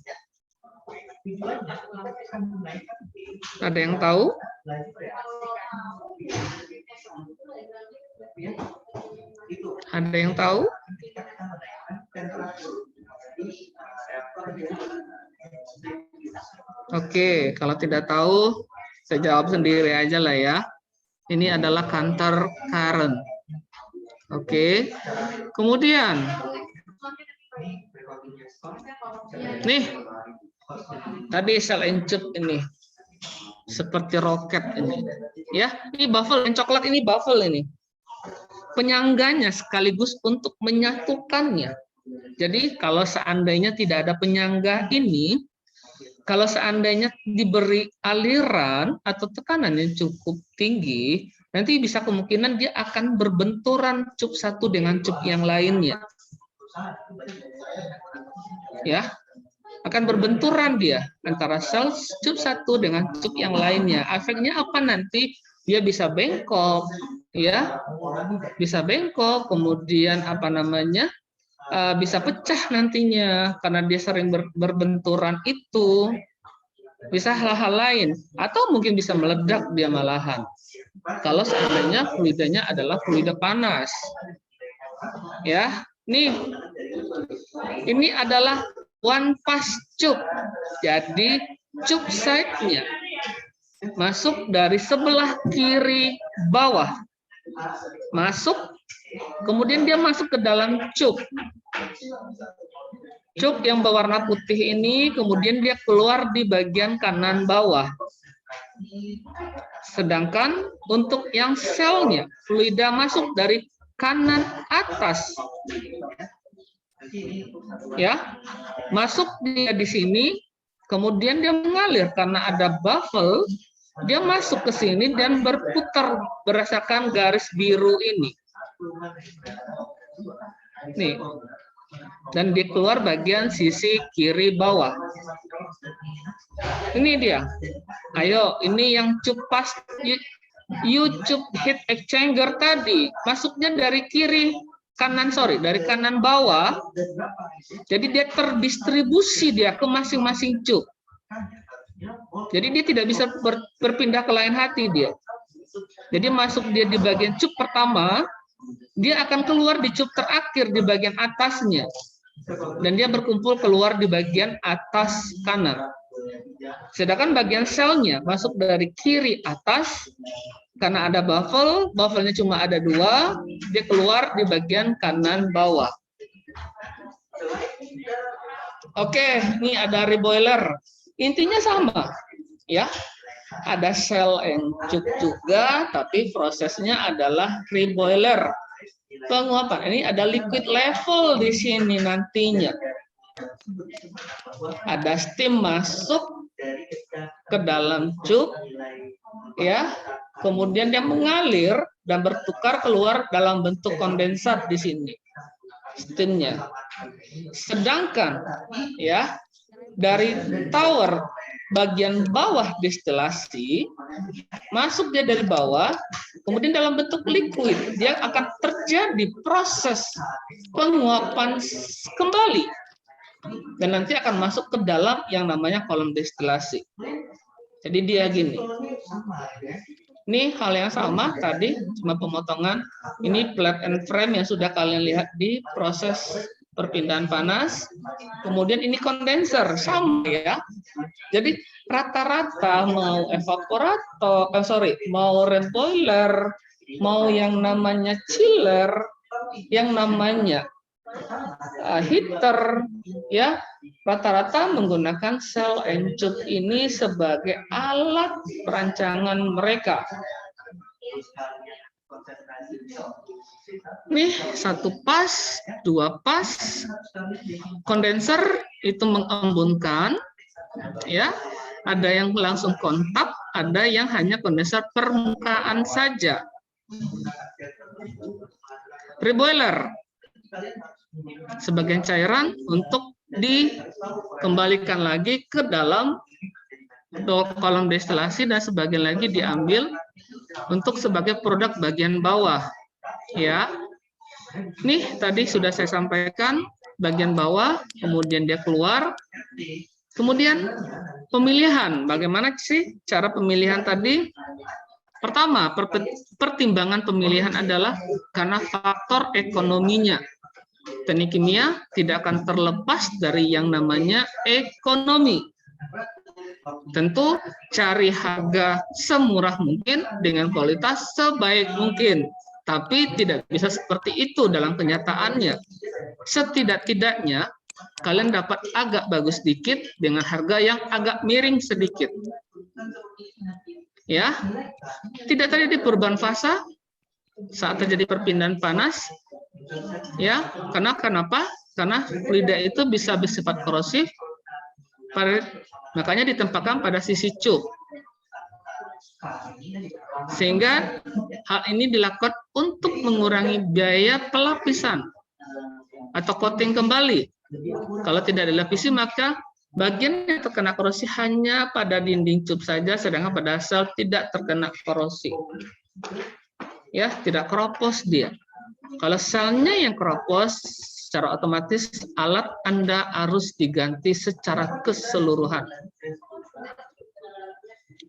Ada yang tahu? Ada yang tahu? Oke, kalau tidak tahu, saya jawab sendiri aja lah ya. Ini adalah counter current. Oke, kemudian nih tadi sel encut ini seperti roket ini, ya. Ini baffle yang coklat, ini baffle ini. Penyangganya sekaligus untuk menyatukannya. Jadi kalau seandainya tidak ada penyangga ini, kalau seandainya diberi aliran atau tekanan yang cukup tinggi, nanti bisa kemungkinan dia akan berbenturan cup satu dengan cup yang lainnya. Ya, akan berbenturan dia antara sel cup satu dengan cup yang lainnya. Efeknya apa nanti? Dia bisa bengkok, ya, bisa bengkok. Kemudian bisa pecah nantinya karena dia sering berbenturan itu. Bisa hal-hal lain atau mungkin bisa meledak dia malahan. Kalau seandainya fluidanya adalah fluida panas. Ya, ini adalah one pass tube. Jadi tube side-nya masuk dari sebelah kiri bawah. Masuk, kemudian dia masuk ke dalam tube. Tube yang berwarna putih ini kemudian dia keluar di bagian kanan bawah. Sedangkan untuk yang selnya, fluida masuk dari kanan atas. Ya, masuk dia di sini, kemudian dia mengalir karena ada baffle, dia masuk ke sini dan berputar berdasarkan garis biru ini. Nih. Dan dia keluar bagian sisi kiri bawah. Ini dia. Ayo, ini yang cupas YouTube heat exchanger tadi. Masuknya dari kiri kanan, dari kanan bawah. Jadi dia terdistribusi dia ke masing-masing cup. Jadi dia tidak bisa berpindah ke lain hati dia. Jadi masuk dia di bagian cup pertama, dia akan keluar di cup terakhir di bagian atasnya. Dan dia berkumpul keluar di bagian atas kanan. Sedangkan bagian selnya masuk dari kiri atas, karena ada baffle, baffle-nya cuma ada 2, dia keluar di bagian kanan bawah. Oke, ini ada reboiler. Intinya sama, ya. Ada sel encup juga, tapi prosesnya adalah reboiler. Penguapan ini ada liquid level di sini nantinya. Ada steam masuk ke dalam cup, ya. Kemudian dia mengalir dan bertukar keluar dalam bentuk kondensat di sini. Steamnya. Sedangkan, ya, dari tower bagian bawah destilasi, masuk dia dari bawah, kemudian dalam bentuk liquid, dia akan terjadi proses penguapan kembali. Dan nanti akan masuk ke dalam yang namanya kolom destilasi. Jadi dia gini. Ini hal yang sama tadi, cuma pemotongan. Ini plate and frame yang sudah kalian lihat di proses perpindahan panas. Kemudian ini kondenser, sama ya. Jadi rata-rata mau evaporator, mau reboiler, mau yang namanya chiller, yang namanya heater, ya, rata-rata menggunakan sel encup ini sebagai alat perancangan mereka. Nih, 1 pas, 2 pas, kondenser itu mengembunkan, ya. Ada yang langsung kontak, ada yang hanya kondenser permukaan saja. Reboiler sebagian cairan untuk dikembalikan lagi ke dalam kolom destilasi dan sebagian lagi diambil untuk sebagai produk bagian bawah, ya. Nih tadi sudah saya sampaikan bagian bawah, kemudian dia keluar, kemudian pemilihan. Bagaimana sih cara pemilihan tadi? Pertama, pertimbangan pemilihan adalah karena faktor ekonominya. Teknik kimia tidak akan terlepas dari yang namanya ekonomi. Tentu cari harga semurah mungkin dengan kualitas sebaik mungkin. Tapi tidak bisa seperti itu dalam kenyataannya. Setidak-tidaknya kalian dapat agak bagus sedikit dengan harga yang agak miring sedikit. Ya, tidak terjadi perubahan fase saat terjadi perpindahan panas. Ya, karena kenapa? Karena fluida itu bisa bersifat korosif, makanya ditempatkan pada sisi cup. Sehingga hal ini dilakukan untuk mengurangi biaya pelapisan atau coating kembali. Kalau tidak dilapisi, maka bagian yang terkena korosi hanya pada dinding cup saja, sedangkan pada sel tidak terkena korosi. Ya, tidak keropos dia. Kalau selnya yang keropos, secara otomatis alat Anda harus diganti secara keseluruhan.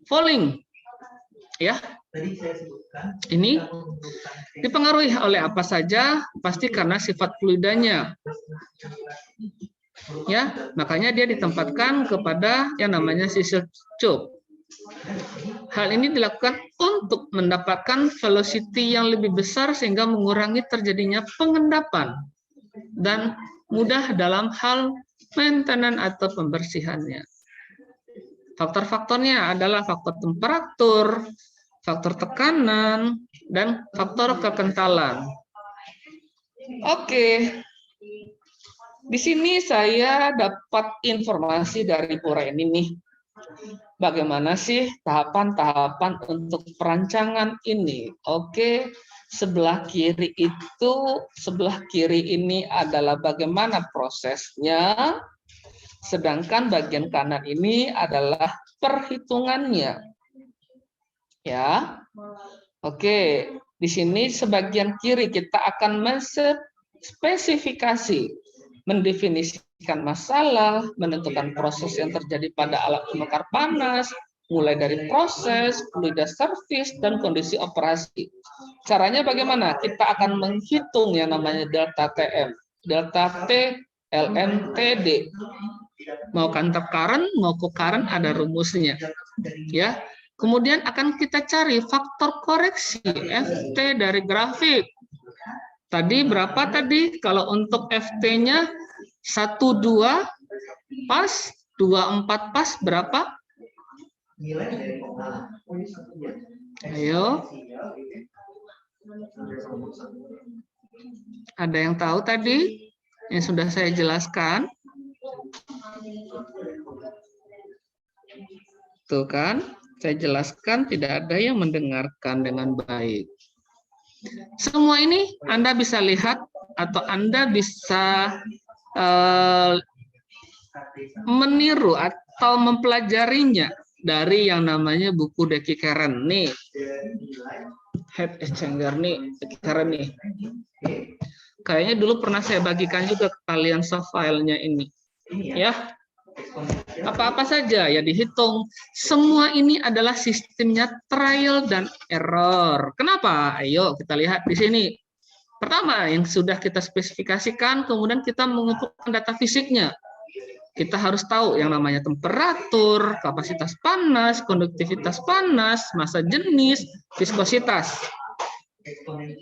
Falling, ya, ini dipengaruhi oleh apa saja? Pasti karena sifat fluidanya. Ya, makanya dia ditempatkan kepada yang namanya sisi cup. Hal ini dilakukan untuk mendapatkan velocity yang lebih besar sehingga mengurangi terjadinya pengendapan dan mudah dalam hal maintenance atau pembersihannya. Faktor-faktornya adalah faktor temperatur, faktor tekanan, dan faktor kekentalan. Oke. Di sini saya dapat informasi dari Bu Reni nih. Bagaimana sih tahapan-tahapan untuk perancangan ini? Oke, sebelah kiri ini adalah bagaimana prosesnya, sedangkan bagian kanan ini adalah perhitungannya. Ya. Oke, di sini sebagian kiri kita akan menspesifikasi, mendefinisikan masalah, menentukan proses yang terjadi pada alat penukar panas, mulai dari proses, fluida service, dan kondisi operasi. Caranya bagaimana? Kita akan menghitung yang namanya delta TM, delta T, LMTD. Mau counter current, mau co-current ada rumusnya. Ya. Kemudian akan kita cari faktor koreksi FT dari grafik. Tadi berapa tadi? Kalau untuk FT-nya 1,2 pas, 2,4 pas berapa? Ayo. Ada yang tahu tadi? Yang sudah saya jelaskan. Tuh kan? Saya jelaskan, tidak ada yang mendengarkan dengan baik. Semua ini Anda bisa lihat atau Anda bisa meniru atau mempelajarinya dari yang namanya buku Deki Keren nih. Head exchanger nih, Deki Keren nih. Kayaknya dulu pernah saya bagikan juga ke kalian soft file-nya ini. Ya. Apa-apa saja ya dihitung. Semua ini adalah sistemnya trial dan error. Kenapa? Ayo kita lihat di sini. Pertama, yang sudah kita spesifikasikan, kemudian kita mengumpulkan data fisiknya. Kita harus tahu yang namanya temperatur, kapasitas panas, konduktivitas panas, massa jenis, viskositas.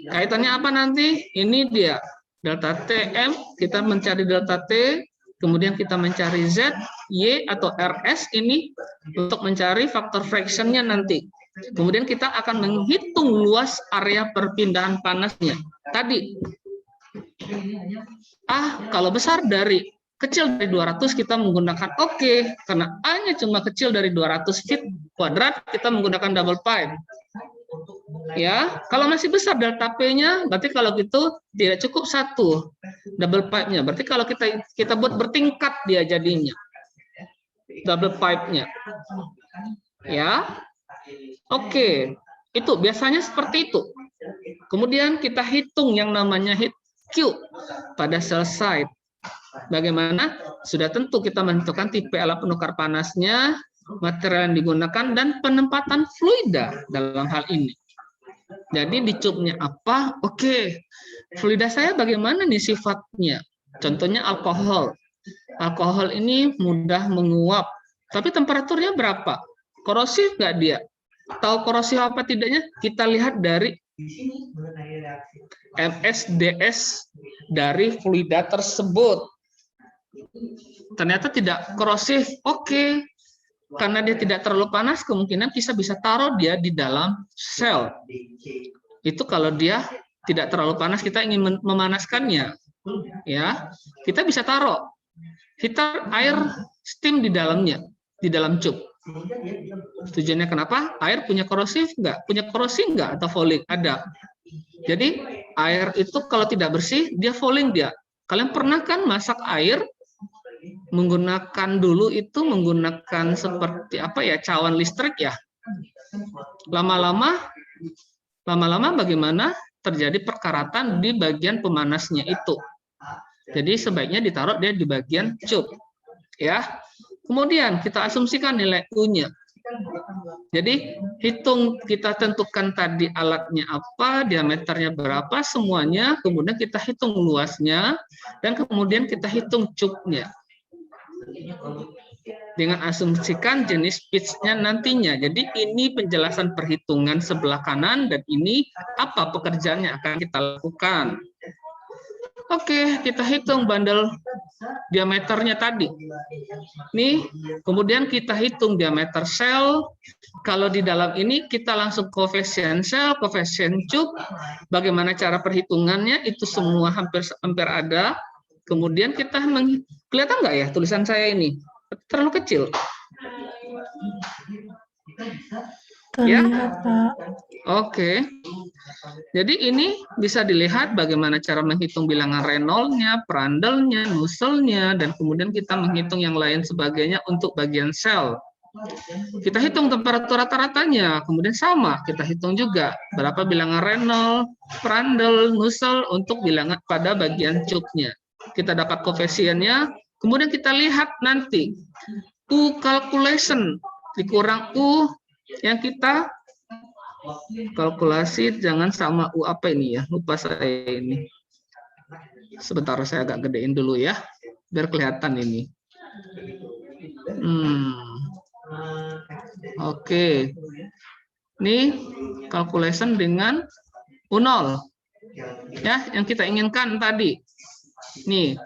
Kaitannya apa nanti? Ini dia. Delta TM, kita mencari delta T, kemudian kita mencari Z, Y, atau RS ini untuk mencari faktor fractionnya nanti. Kemudian kita akan menghitung luas area perpindahan panasnya. Tadi, kalau besar dari kecil dari 200 kita menggunakan oke, karena A-nya cuma kecil dari 200 feet kuadrat, kita menggunakan double pipe. Ya, kalau masih besar delta P-nya, berarti kalau gitu tidak cukup satu double pipe-nya. Berarti kalau kita buat bertingkat dia jadinya double pipe-nya. Ya, oke, itu biasanya seperti itu. Kemudian kita hitung yang namanya heat Q pada cell site. Bagaimana? Sudah tentu kita menentukan tipe alat penukar panasnya, material yang digunakan, dan penempatan fluida dalam hal ini. Jadi di cupnya apa? Oke, fluida saya bagaimana nih sifatnya? Contohnya alkohol. Alkohol ini mudah menguap, tapi temperaturnya berapa? Korosif nggak dia? Tahu korosif apa tidaknya? Kita lihat dari MSDS dari fluida tersebut. Ternyata tidak korosif. Oke. Karena dia tidak terlalu panas, kemungkinan kita bisa taruh dia di dalam sel. Itu kalau dia tidak terlalu panas, kita ingin memanaskannya. Ya, kita bisa taruh heater air steam di dalamnya, di dalam cup. Tujuannya kenapa? Air punya korosif nggak? Punya korosi nggak? Atau fouling? Ada. Jadi air itu kalau tidak bersih, dia fouling dia. Kalian pernah kan masak air menggunakan seperti apa ya, cawan listrik ya. Lama-lama bagaimana terjadi perkaratan di bagian pemanasnya itu. Jadi sebaiknya ditaruh dia di bagian cup. Ya. Kemudian kita asumsikan nilai U-nya. Jadi kita tentukan tadi alatnya apa, diameternya berapa, semuanya, kemudian kita hitung luasnya, dan kemudian kita hitung cupnya. Dengan asumsikan jenis pitch-nya nantinya. Jadi ini penjelasan perhitungan sebelah kanan, dan ini apa pekerjaan yang akan kita lakukan. Oke, kita hitung bandel diameternya tadi. Nih, kemudian kita hitung diameter sel. Kalau di dalam ini kita langsung koefisien sel, koefisien cup. Bagaimana cara perhitungannya? Itu semua hampir ada. Kemudian kita kelihatan nggak ya tulisan saya ini? Terlalu kecil. Ya? Terlihat, Pak. Oke. Jadi ini bisa dilihat bagaimana cara menghitung bilangan Reynolds-nya, Prandtl-nya, Nusselt-nya, dan kemudian kita menghitung yang lain sebagainya untuk bagian sel. Kita hitung temperatur rata-ratanya, kemudian sama, kita hitung juga berapa bilangan Reynolds, Prandtl, Nusselt untuk bilangan pada bagian cupnya. Kita dapat koefisiennya, kemudian kita lihat nanti U calculation dikurang U yang kita kalkulasi, jangan sama U apa ini ya, lupa saya ini. Sebentar, saya agak gedein dulu ya, biar kelihatan ini. Oke. Ini calculation dengan U0. Ya, yang kita inginkan tadi. Nih,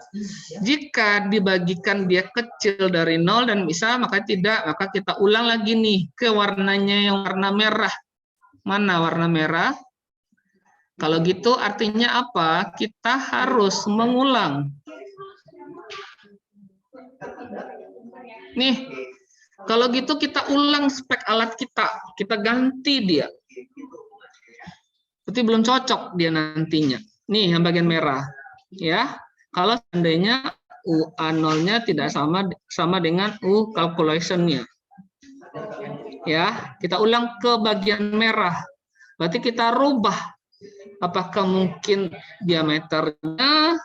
jika dibagikan dia kecil dari 0 dan bisa, maka tidak, maka kita ulang lagi nih ke warnanya yang warna merah. Mana warna merah? Kalau gitu artinya apa? Kita harus mengulang. Nih, kalau gitu kita ulang spek alat kita ganti dia. Berarti belum cocok dia nantinya. Nih, yang bagian merah. Ya, kalau seandainya UA0-nya tidak sama dengan U calculation-nya. Ya, kita ulang ke bagian merah. Berarti kita rubah. Apakah mungkin diameternya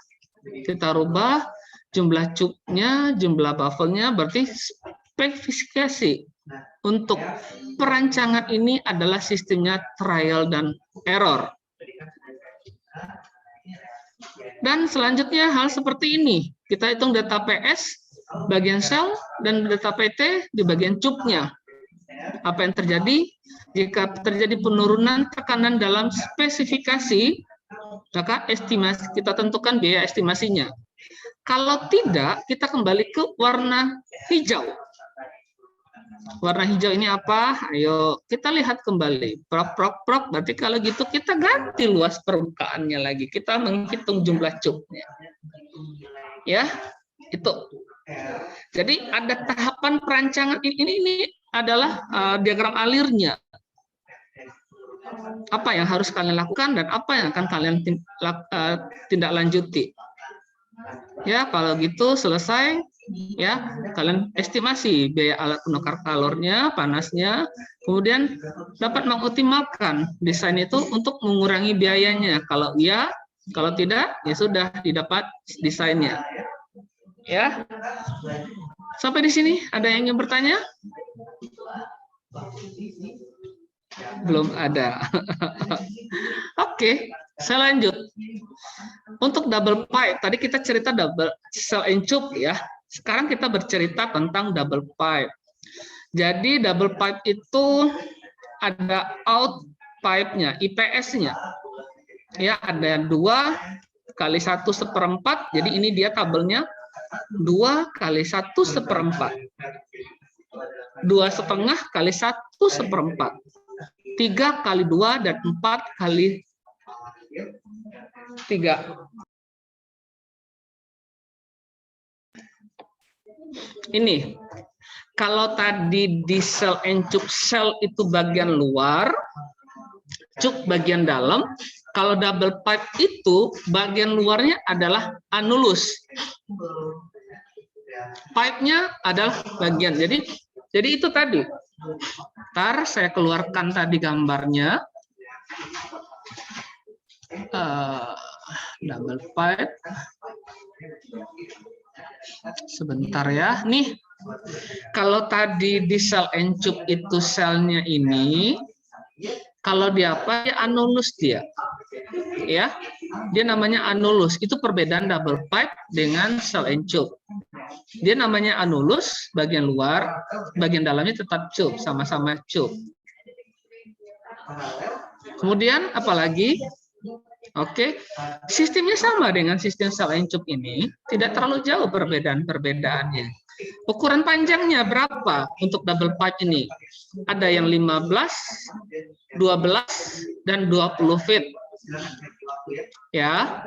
kita rubah, jumlah cupnya, jumlah baffle-nya, berarti spesifikasi untuk perancangan ini adalah sistemnya trial dan error. Dan selanjutnya hal seperti ini. Kita hitung data PS bagian sel dan data PT di bagian cupnya. Apa yang terjadi? Jika terjadi penurunan tekanan dalam spesifikasi, maka estimasi kita tentukan biaya estimasinya. Kalau tidak, kita kembali ke warna hijau. Warna hijau ini apa? Ayo kita lihat kembali. Prok. Berarti kalau gitu kita ganti luas permukaannya lagi. Kita menghitung jumlah cupnya. Ya, itu. Jadi ada tahapan perancangan. Ini adalah diagram alirnya. Apa yang harus kalian lakukan dan apa yang akan kalian tindak lanjuti. Ya, kalau gitu selesai. Ya, kalian estimasi biaya alat penukar kalornya, panasnya, kemudian dapat mengoptimalkan desain itu untuk mengurangi biayanya. Kalau iya, kalau tidak, ya sudah didapat desainnya. Ya, sampai di sini ada yang ingin bertanya? Belum ada. Oke, saya lanjut. Untuk double pipe, tadi kita cerita double cell and tube ya. Sekarang kita bercerita tentang double pipe. Jadi double pipe itu ada out pipe-nya, IPS-nya. Ya, ada 2 kali 1/4. Jadi ini dia tabelnya 2 kali 1/4. 2,5 kali 1/4. 3 kali 2 dan 4 kali 3. Ini, kalau tadi di sel and tube, sel itu bagian luar, tube bagian dalam. Kalau double pipe itu bagian luarnya adalah anulus. Pipe-nya adalah bagian. Jadi itu tadi. Ntar saya keluarkan tadi gambarnya. Double pipe. Sebentar ya. Nih, kalau tadi di sel and tube itu selnya ini, kalau dia apa? Dia anulus dia. Ya. Dia namanya anulus. Itu perbedaan double pipe dengan sel and tube. Dia namanya anulus, bagian luar, bagian dalamnya tetap tube, sama-sama tube. Kemudian apalagi? Oke, sistemnya sama dengan sistem sel and tube ini, tidak terlalu jauh perbedaan-perbedaannya. Ukuran panjangnya berapa untuk double pipe ini? Ada yang 15, 12, dan 20 feet. Ya.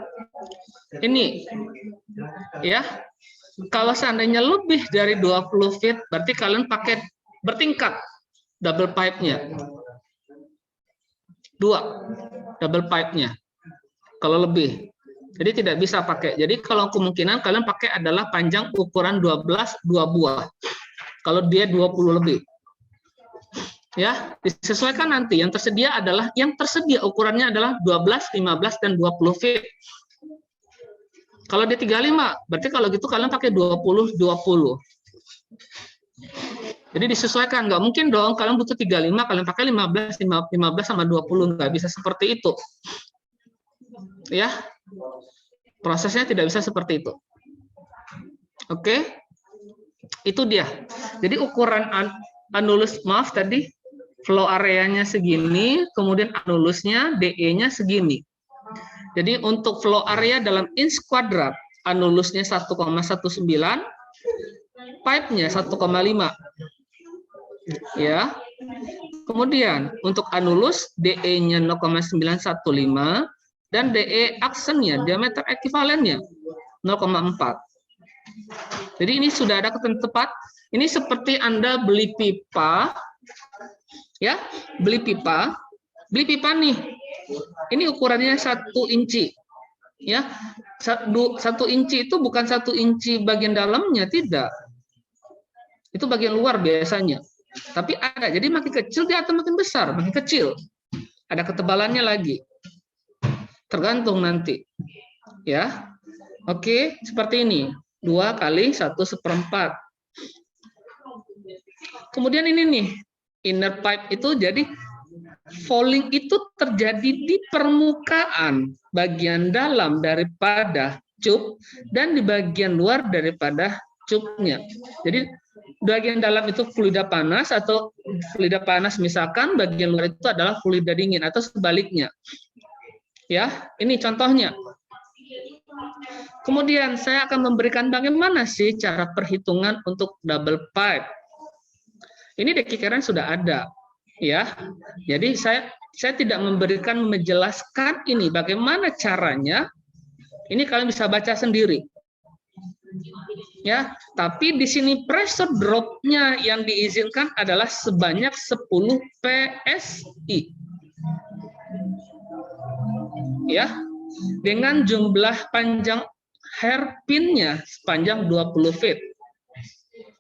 Ini ya. Kalau seandainya lebih dari 20 feet, berarti kalian pakai bertingkat double pipe-nya. 2 double pipe-nya. Kalau lebih. Jadi tidak bisa pakai. Jadi kalau kemungkinan kalian pakai adalah panjang ukuran 12, 2 buah. Kalau dia 20 lebih. Ya, disesuaikan nanti. Yang tersedia ukurannya adalah 12, 15 dan 20 feet. Kalau dia 35, berarti kalau gitu kalian pakai 20, 20. Jadi disesuaikan, nggak mungkin dong kalian butuh 35, kalian pakai 15 sama 20, nggak bisa seperti itu. Ya, prosesnya tidak bisa seperti itu. Oke, itu dia. Jadi ukuran anulus, maaf tadi, flow areanya segini, kemudian anulusnya, DE-nya segini. Jadi untuk flow area dalam inch kuadrat, anulusnya 1,19, pipe-nya 1,5. Ya. Kemudian untuk anulus, DE-nya 0,915 dan DE aksennya, diameter ekuivalennya 0,4. Jadi ini sudah ada ketentuan tepat. Ini seperti Anda beli pipa, ya, beli pipa nih. Ini ukurannya 1 inci, ya. 1 inci itu bukan 1 inci bagian dalamnya, tidak. Itu bagian luar biasanya. Tapi ada, jadi makin kecil dia atau makin besar, makin kecil. Ada ketebalannya lagi. Tergantung nanti, ya. Oke, seperti ini. 2 kali 1/4. Kemudian ini nih, inner pipe itu jadi falling itu terjadi di permukaan bagian dalam daripada cup dan di bagian luar daripada cupnya. Jadi bagian dalam itu fluida panas atau fluida panas misalkan, bagian luar itu adalah fluida dingin atau sebaliknya. Ya, ini contohnya. Kemudian saya akan memberikan bagaimana sih cara perhitungan untuk double pipe. Ini dekikeren sudah ada. Ya, jadi saya tidak menjelaskan ini bagaimana caranya. Ini kalian bisa baca sendiri. Ya, tapi di sini pressure drop-nya yang diizinkan adalah sebanyak 10 PSI. Ya, dengan jumlah panjang hairpin-nya sepanjang 20 feet.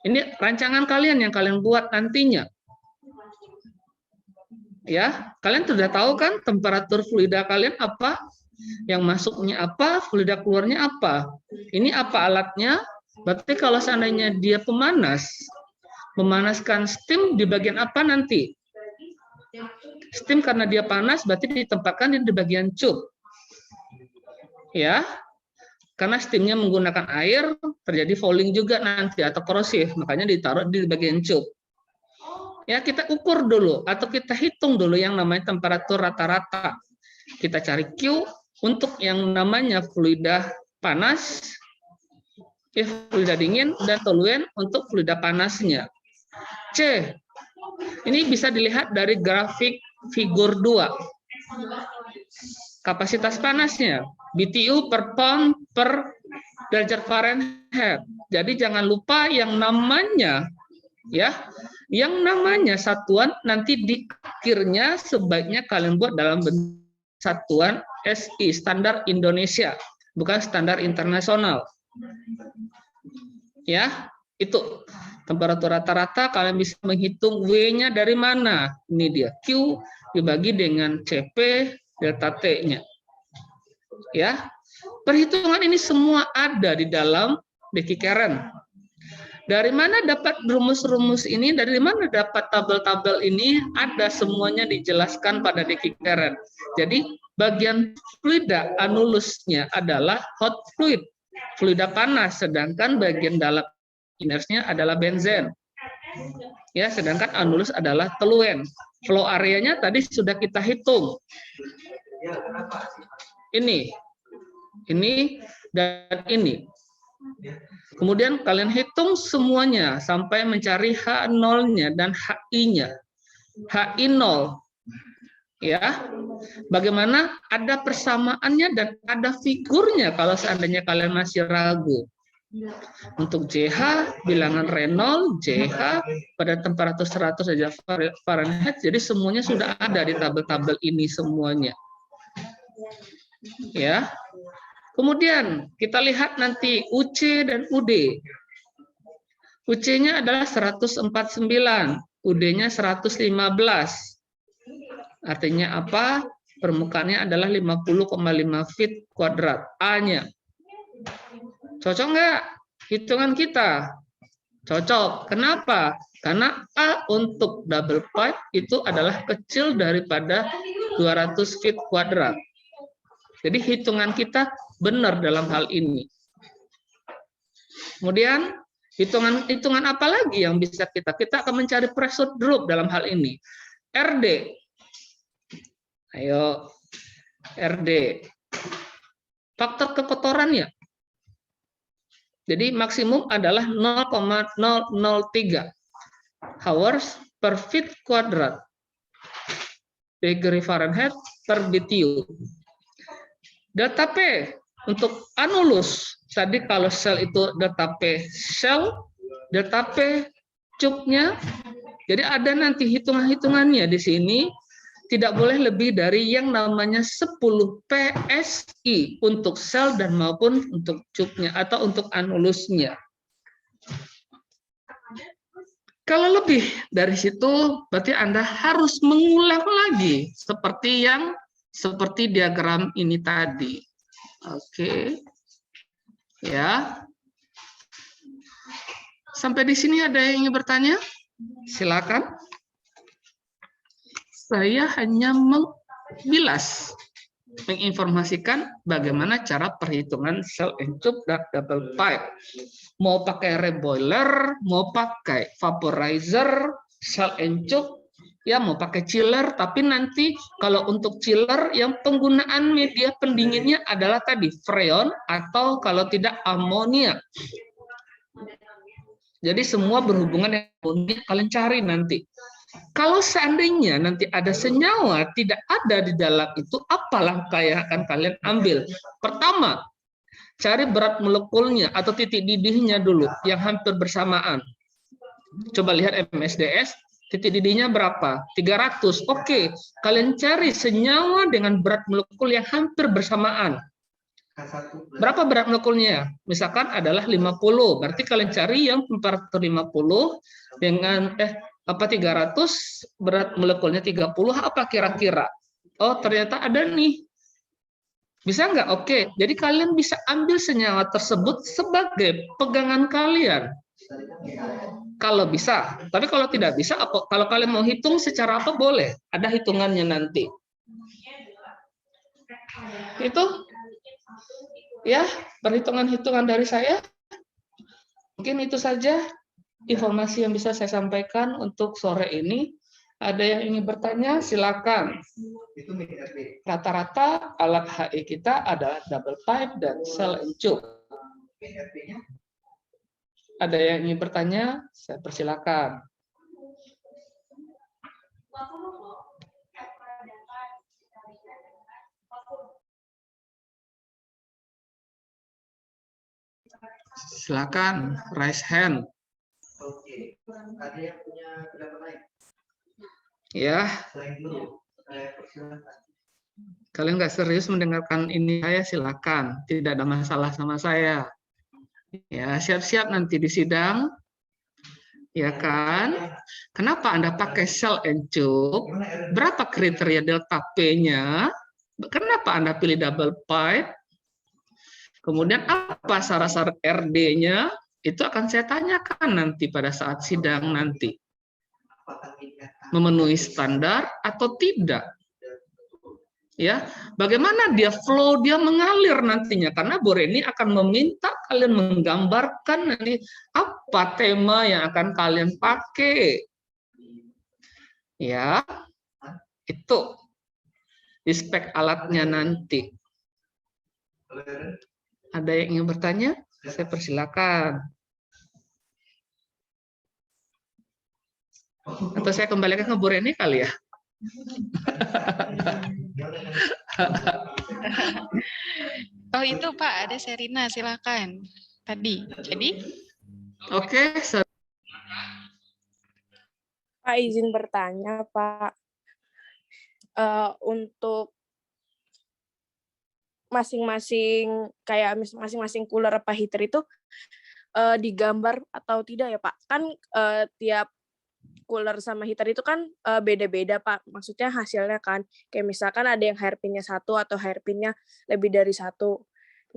Ini rancangan kalian yang kalian buat nantinya. Ya, kalian sudah tahu kan temperatur fluida kalian apa, yang masuknya apa, fluida keluarnya apa. Ini apa alatnya? Berarti kalau seandainya dia pemanas, memanaskan steam di bagian apa nanti? Steam karena dia panas berarti ditempatkan di bagian cup. Ya, karena steamnya menggunakan air, terjadi fouling juga nanti atau korosif, makanya ditaruh di bagian cup. Ya, kita ukur dulu atau kita hitung dulu yang namanya temperatur rata-rata. Kita cari Q untuk yang namanya fluida panas, fluida dingin, dan toluen untuk fluida panasnya. C, ini bisa dilihat dari grafik figur 2. Kapasitas panasnya, BTU per pound per derajat Fahrenheit. Jadi jangan lupa yang namanya, ya, yang namanya satuan nanti di akhirnya sebaiknya kalian buat dalam bentuk satuan SI, standar Indonesia, bukan standar internasional. Ya, itu temperatur rata-rata kalian bisa menghitung W-nya dari mana. Ini dia, Q dibagi dengan CP delta T-nya. Ya, perhitungan ini semua ada di dalam dekikeren. Dari mana dapat rumus-rumus ini? Dari mana dapat tabel-tabel ini? Ada semuanya dijelaskan pada dekikeren. Jadi bagian fluida anulusnya adalah hot fluid, fluida panas, sedangkan bagian dalam inersnya adalah benzen. Ya, sedangkan anulus adalah teluen. Flow areanya tadi sudah kita hitung. Ini dan ini. Kemudian kalian hitung semuanya sampai mencari H0-nya dan HI-nya. HI0 Ya, bagaimana ada persamaannya dan ada figurnya kalau seandainya kalian masih ragu. Untuk JH, bilangan Reynolds, JH, pada temperatur 100 derajat Fahrenheit, jadi semuanya sudah ada di tabel-tabel ini semuanya. Ya. Kemudian kita lihat nanti UC dan UD. UC-nya adalah 149, UD-nya 115. Artinya apa? Permukaannya adalah 50,5 feet kuadrat. A-nya. Cocok nggak? Hitungan kita. Cocok. Kenapa? Karena A untuk double pipe itu adalah kecil daripada 200 feet kuadrat. Jadi hitungan kita benar dalam hal ini. Kemudian hitungan apa lagi yang bisa kita akan mencari pressure drop dalam hal ini. RD. Ayo, RD. Faktor kekotorannya. Jadi maksimum adalah 0,003 hours per feet kuadrat. Degree Fahrenheit per BTU. Delta P untuk anulus. Tadi kalau sel itu delta P sel, delta P cupnya. Jadi ada nanti hitungan-hitungannya di sini. Tidak boleh lebih dari yang namanya 10 PSI untuk sel dan maupun untuk cupnya atau untuk anulusnya. Kalau lebih dari situ, berarti Anda harus mengulang lagi seperti diagram ini tadi. Oke. Ya. Sampai di sini ada yang ingin bertanya? Silakan. Saya hanya menginformasikan bagaimana cara perhitungan cell and tube dan double pipe. Mau pakai reboiler, mau pakai vaporizer, cell and tube, ya mau pakai chiller, tapi nanti kalau untuk chiller yang penggunaan media pendinginnya adalah tadi freon atau kalau tidak amonia. Jadi semua berhubungan dengan amonia, kalian cari nanti. Kalau seandainya nanti ada senyawa tidak ada di dalam itu, apa langkah yang akan kalian ambil? Pertama, cari berat molekulnya atau titik didihnya dulu yang hampir bersamaan. Coba lihat MSDS, titik didihnya berapa? 300. Oke, kalian cari senyawa dengan berat molekul yang hampir bersamaan. Berapa berat molekulnya? Misalkan adalah 50. Berarti kalian cari yang temperatur 50 dengan 300, berat molekulnya 30, apa kira-kira? Oh, ternyata ada nih. Bisa nggak? Oke, jadi kalian bisa ambil senyawa tersebut sebagai pegangan kalian. Kalau bisa. Tapi kalau tidak bisa, kalau kalian mau hitung secara apa boleh. Ada hitungannya nanti. Itu ya, perhitungan-hitungan dari saya. Mungkin itu saja informasi yang bisa saya sampaikan untuk sore ini. Ada yang ingin bertanya, silakan. Rata-rata alat HI kita adalah double pipe dan cell and tube. Ada yang ingin bertanya, saya persilakan. Silakan, raise hand. Oke, ada yang punya pendapat lain? Ya. Selain dulu, saya persilakan. Kalian nggak serius mendengarkan ini saya, silakan. Tidak ada masalah sama saya. Ya, siap-siap nanti di sidang. Ya kan? Kenapa Anda pakai cell and tube? Berapa kriteria delta P-nya? Kenapa Anda pilih double pipe? Kemudian apa syarat-syarat RD-nya? Itu akan saya tanyakan nanti pada saat sidang nanti. Memenuhi standar atau tidak? Ya, bagaimana dia flow, dia mengalir nantinya? Karena Bu Reni akan meminta kalian menggambarkan nanti apa tema yang akan kalian pakai. Ya, itu di spek alatnya nanti. Ada yang ingin bertanya? Saya persilakan. Atau saya kembalikan ke Bu Reni kali ya? Oh itu Pak, ada Serina, silakan. Tadi, jadi Oke, Pak, izin bertanya, Pak. Untuk masing-masing kayak masing-masing cooler apa heater itu digambar atau tidak ya Pak? Kan tiap cooler sama heater itu kan beda-beda Pak. Maksudnya hasilnya kan kayak misalkan ada yang hairpinnya 1 atau hairpinnya lebih dari 1.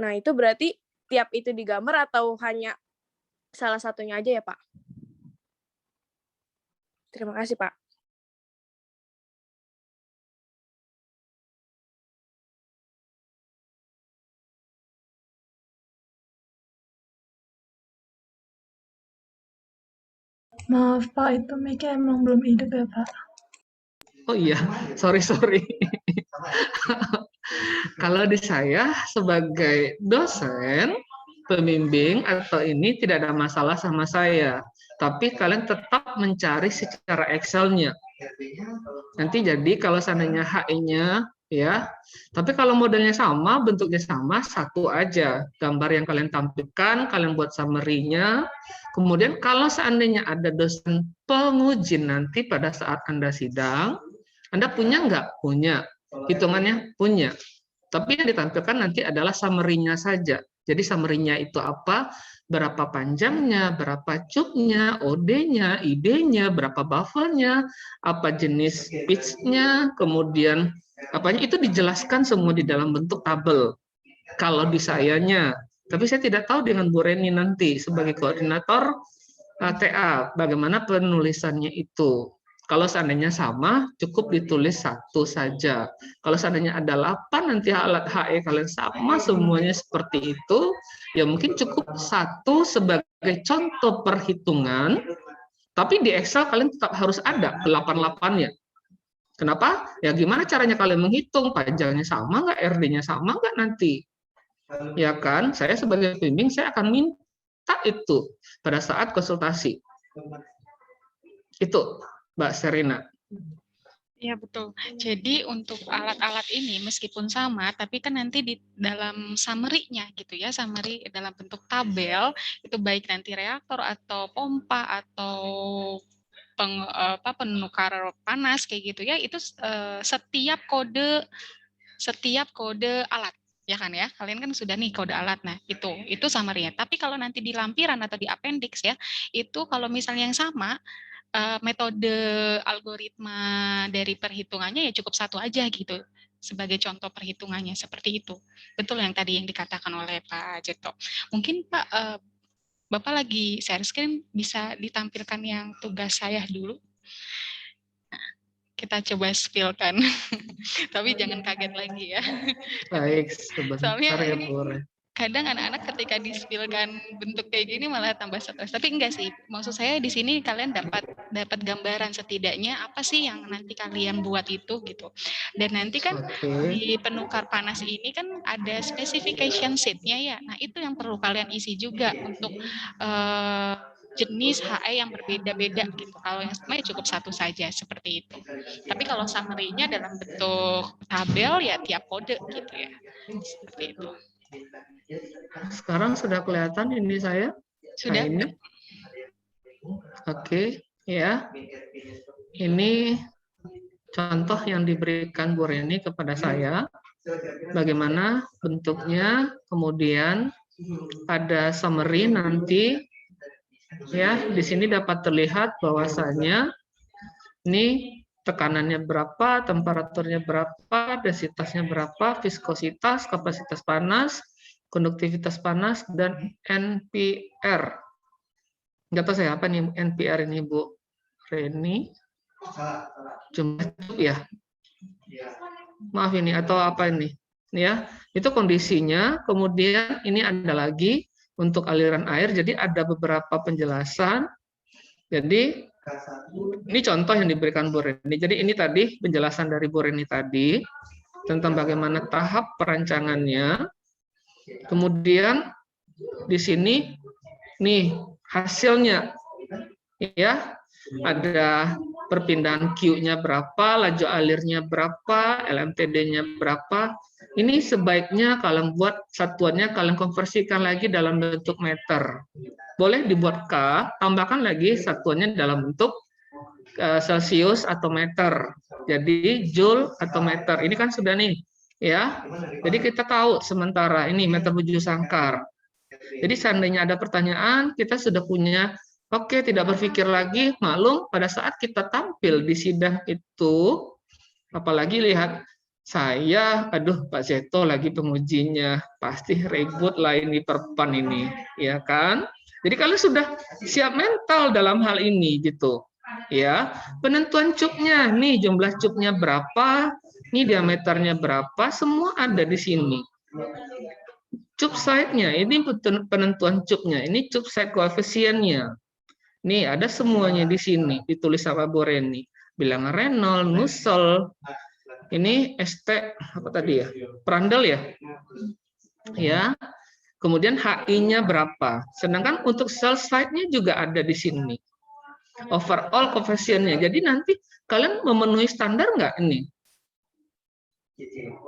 Nah itu berarti tiap itu digambar atau hanya salah satunya aja ya Pak? Terima kasih Pak. Maaf Pak, itu mic-nya emang belum hidup ya Pak. oh iya, sorry. Kalau di saya sebagai dosen, pembimbing atau ini tidak ada masalah sama saya. Tapi kalian tetap mencari secara Excel-nya. Nanti jadi kalau seandainya HE-nya ya, tapi kalau modelnya sama, bentuknya sama, satu aja. Gambar yang kalian tampilkan, kalian buat summary-nya. Kemudian kalau seandainya ada dosen penguji nanti pada saat Anda sidang, Anda punya nggak? Punya. Hitungannya punya. Tapi yang ditampilkan nanti adalah summary-nya saja. Jadi summary-nya itu apa? Berapa panjangnya, berapa cupnya, OD-nya, ID-nya, berapa buffer-nya, apa jenis pitch-nya, kemudian apanya itu dijelaskan semua di dalam bentuk tabel. Kalau di sayanya, tapi saya tidak tahu dengan Bu Reni nanti sebagai koordinator TA bagaimana penulisannya itu. Kalau seandainya sama, cukup ditulis 1 saja. Kalau seandainya ada 8 nanti alat HE kalian sama semuanya seperti itu, ya mungkin cukup 1 sebagai contoh perhitungan, tapi di Excel kalian tetap harus ada 8-8-nya. Kenapa? Ya gimana caranya kalian menghitung? Panjangnya sama nggak? RD-nya sama nggak nanti? Ya kan? Saya sebagai pembimbing, saya akan minta itu pada saat konsultasi. Itu. Mbak Serina. ya betul. Jadi untuk alat-alat ini meskipun sama, tapi kan nanti di dalam summary-nya gitu ya, summary dalam bentuk tabel, itu baik nanti reaktor atau pompa atau penukar panas kayak gitu ya, itu setiap kode alat. Ya kan ya, kalian kan sudah nih kode alat, nah itu summary-nya. Tapi kalau nanti di lampiran atau di appendix ya, itu kalau misalnya yang sama, metode algoritma dari perhitungannya ya cukup 1 aja gitu sebagai contoh perhitungannya seperti itu. Betul yang tadi yang dikatakan oleh Pak Jeto. Mungkin Pak Bapak lagi share screen, bisa ditampilkan yang tugas saya dulu. Nah, kita coba spill-kan. Tapi jangan kaget lagi ya. Baik, sebentar ya Bu. Kadang anak-anak ketika di-spill-kan bentuk kayak gini malah tambah stres. Tapi enggak sih, maksud saya di sini kalian dapat gambaran setidaknya apa sih yang nanti kalian buat itu gitu. Dan nanti kan di penukar panas ini kan ada specification sheet-nya ya. Nah, itu yang perlu kalian isi juga untuk jenis HE yang berbeda-beda gitu. Kalau yang sama ya cukup 1 saja seperti itu. Tapi kalau summary-nya dalam bentuk tabel ya tiap kode gitu ya. Seperti itu. Sekarang sudah kelihatan ini saya? Sudah. Ini. Oke, ya. Ini contoh yang diberikan Bu Reni kepada saya. Bagaimana bentuknya, kemudian ada summary nanti. Ya, di sini dapat terlihat bahwasanya ini tekanannya berapa, temperaturnya berapa, densitasnya berapa, viskositas, kapasitas panas, konduktivitas panas, dan NPR. Nggak tahu saya apa nih NPR ini Bu Reni. Jumlah cup ya. Maaf ini atau apa ini? Ya, itu kondisinya. Kemudian ini ada lagi untuk aliran air. Jadi ada beberapa penjelasan. Jadi ini contoh yang diberikan Bu Reni. Jadi ini tadi penjelasan dari Bu Reni tadi tentang bagaimana tahap perancangannya. Kemudian di sini nih hasilnya ya ada perpindahan Q-nya berapa, laju alirnya berapa, LMTD-nya berapa. Ini sebaiknya kalian buat satuannya, kalian konversikan lagi dalam bentuk meter. Boleh dibuat K, tambahkan lagi satuannya dalam bentuk Celsius atau meter. Jadi Joule atau meter. Ini kan sudah nih, ya. Jadi kita tahu sementara ini meter bujur sangkar. Jadi seandainya ada pertanyaan, kita sudah punya, oke, tidak berpikir lagi, maklum pada saat kita tampil di sidang itu, apalagi lihat saya, aduh Pak Zeto lagi pengujinya, pasti ribut lain di perpan ini, ya kan? Jadi kalian sudah siap mental dalam hal ini gitu, ya. Penentuan cupnya, nih jumlah cupnya berapa, nih diameternya berapa, semua ada di sini. Cup side-nya, ini penentuan cupnya, ini cup side koefisiennya. Nih ada semuanya di sini, ditulis sama Bu Reni. Bilangan Reynolds, Nusselt, ini ST apa tadi ya? Prandtl ya? Ya. Kemudian HI-nya berapa? Sedangkan untuk cell side-nya juga ada di sini. Overall koefisiennya. Jadi nanti kalian memenuhi standar nggak ini?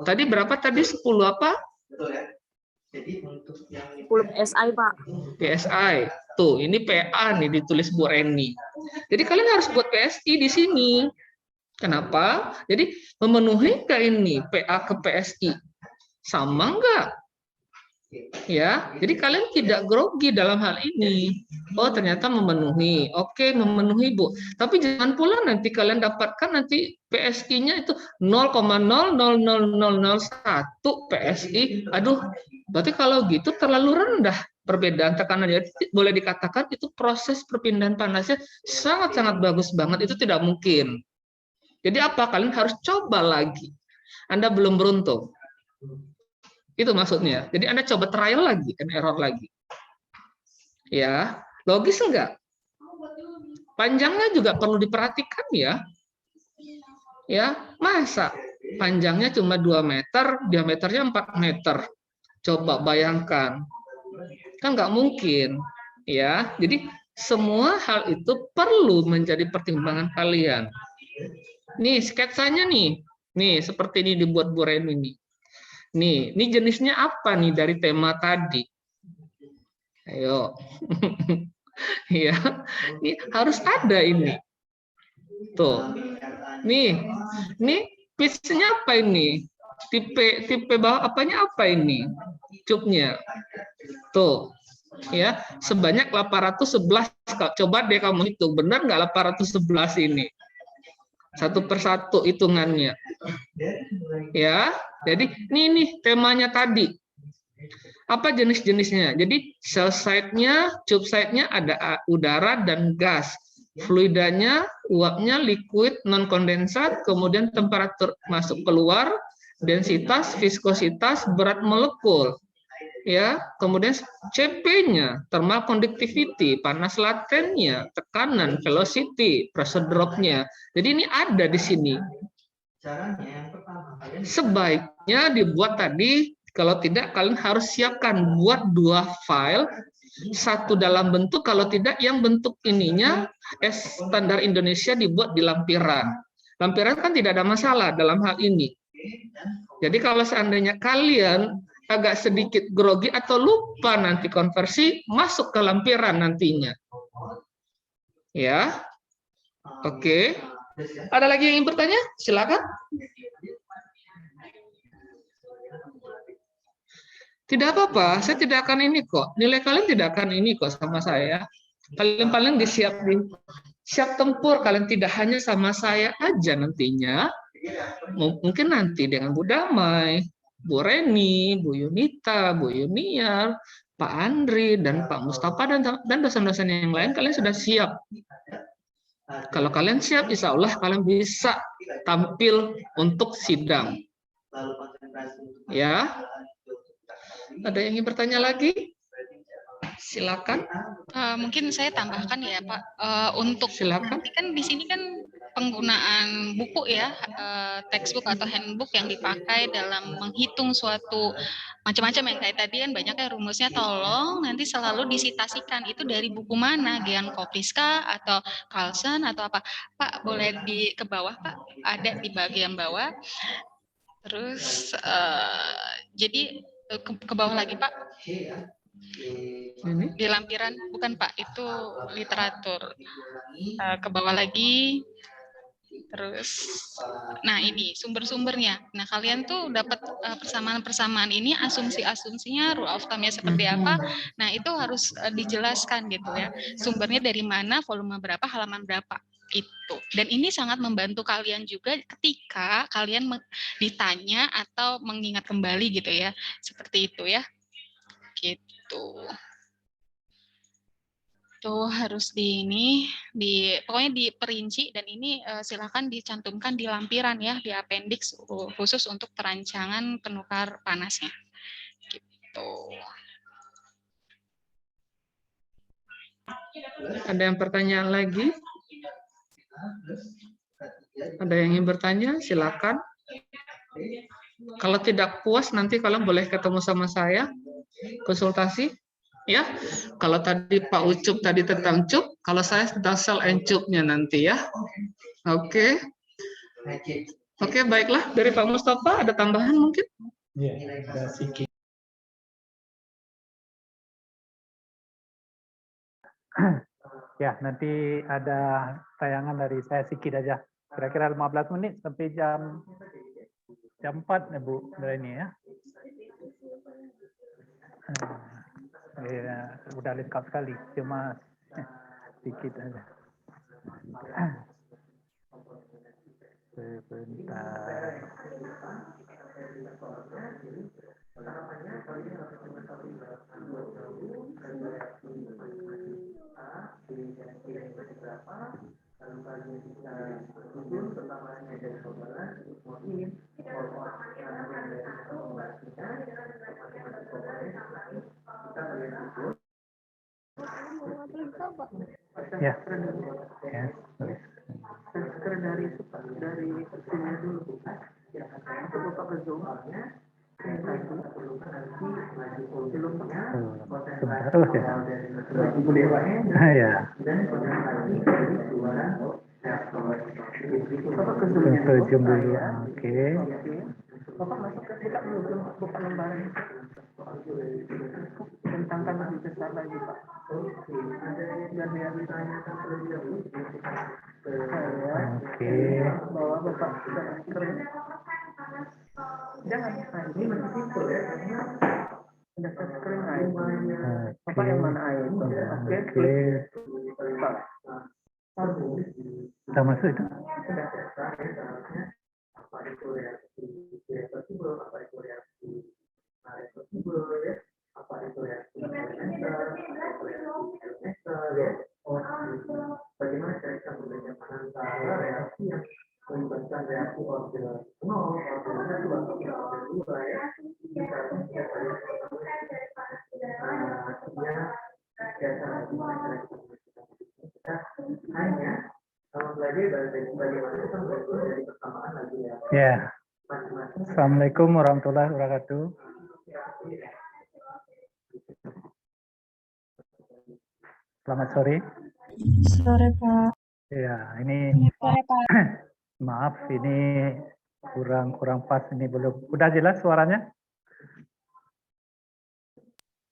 Tadi berapa tadi? 10 apa? Betul ya. Jadi untuk yang 10 PSI, Pak. PSI. Tuh, ini PA nih ditulis Bu Reni. Jadi kalian harus buat PSI di sini. Kenapa? Jadi memenuhi ke ini PA ke PSI. Sama enggak? Ya, jadi kalian tidak grogi dalam hal ini. Oh, ternyata memenuhi. Oke, memenuhi, Bu. Tapi jangan pula nanti kalian dapatkan nanti PSI-nya itu 0,00001 PSI. Aduh, berarti kalau gitu terlalu rendah perbedaan tekanan. Jadi boleh dikatakan itu proses perpindahan panasnya sangat-sangat bagus banget. Itu tidak mungkin. Jadi apa? Kalian harus coba lagi. Anda belum beruntung. Itu maksudnya. Jadi Anda coba trial lagi, and error lagi. Ya, logis enggak? Panjangnya juga perlu diperhatikan ya. Ya, masa panjangnya cuma 2 meter, diameternya 4 meter. Coba bayangkan. Kan nggak mungkin. Ya, jadi semua hal itu perlu menjadi pertimbangan kalian. Nih, sketsanya nih. Nih, seperti ini dibuat Bu Reni ini. Nih, ini jenisnya apa nih dari tema tadi? Ayo. Ya, ini harus ada ini. Tuh. Nih pitch-nya apa ini? Tipe bawah apanya apa ini? Cupnya. Tuh. Ya, sebanyak 811. Coba deh kamu hitung, benar nggak 811 ini? Satu persatu hitungannya. Ya, jadi ini temanya tadi. Apa jenis-jenisnya? Jadi cell side-nya, tube side-nya ada udara dan gas. Fluidanya, uapnya liquid non kondensat, kemudian temperatur masuk keluar, densitas, viskositas, berat molekul. Ya, kemudian CP-nya, thermal conductivity, panas latennya, tekanan, velocity, pressure drop-nya. Jadi ini ada di sini. Sebaiknya dibuat tadi, kalau tidak kalian harus siapkan buat 2 file, satu dalam bentuk, kalau tidak yang bentuk ininya standar Indonesia dibuat di lampiran. Lampiran kan tidak ada masalah dalam hal ini. Jadi kalau seandainya kalian agak sedikit grogi atau lupa nanti konversi, masuk ke lampiran nantinya. Ya, oke. Ada lagi yang ingin bertanya? Silakan. Tidak apa-apa, saya tidak akan ini kok. Nilai kalian tidak akan ini kok sama saya. Paling-paling siap tempur, kalian tidak hanya sama saya aja nantinya. Mungkin nanti dengan Bu Damai, Bu Reni, Bu Yunita, Bu Yuniar, Pak Andri, dan Pak Mustafa, dan dosen-dosen yang lain, kalian sudah siap. Kalau kalian siap, insya Allah kalian bisa tampil untuk sidang. Ya, ada yang ingin bertanya lagi? Silakan. Mungkin saya tambahkan ya Pak, untuk Silakan. nanti kan di sini kan penggunaan buku ya, textbook atau handbook yang dipakai dalam menghitung suatu macam-macam yang kayak tadi kan banyaknya rumusnya, tolong nanti selalu disitasikan itu dari buku mana, Gian Kopiska atau Carlsen atau apa. Pak, boleh ke bawah Pak, ada di bagian bawah. Terus jadi ke bawah lagi Pak. Ini Di lampiran, bukan Pak, itu literatur. Ke bawah lagi. Terus, nah ini sumber-sumbernya. Nah kalian tuh dapat persamaan-persamaan ini, asumsi-asumsinya, rule of thumb-nya seperti apa. Nah itu harus dijelaskan gitu ya. Sumbernya dari mana, volume berapa, halaman berapa itu. Dan ini sangat membantu kalian juga ketika kalian ditanya atau mengingat kembali gitu ya. Seperti itu ya. Gitu. Tuh harus pokoknya diperinci, dan ini silakan dicantumkan di lampiran ya, di appendix khusus untuk perancangan penukar panasnya. Gitu. ada yang pertanyaan lagi? Ada yang ingin bertanya? Silakan. Kalau tidak puas nanti kalian boleh ketemu sama saya, konsultasi. Ya, kalau tadi Pak Ucup tadi tentang cup, kalau saya tentang cell and cupnya nanti ya. Oke. Oke, baiklah. Dari Pak Mustafa ada tambahan mungkin? Ya, nanti ada tayangan dari saya sedikit aja. Kira-kira 15 menit sampai jam 4 ya Bu, dari ini ya. Ya, udah lengkap sekali, cuma sedikit aja. Sebentar. Ya. Ya. Sebentar terus ya. Ya. Zoom dulu. Oke. Bapak masuk ke kita buka lembaran tentang lebih besar lagi Pak. Dan biar ditanyakan terlebih dahulu. Oke. Bawa Bapak keren. Jangan, ini masih simpel ya. Ada screen air. Bapak yang mana air? Oke. Sudah masuk itu? Bagaimana cara memberikan antara reaksi yang melibatkan reaksi order 0, order 2 ya. Hanya kalau belajar bagaimana kita belajar dari persamaan lagi ya. Ya. Assalamualaikum warahmatullahi wabarakatuh. Selamat sore. Sore Pak. Ya, ini maaf ini kurang pas, ini belum. Udah jelas suaranya?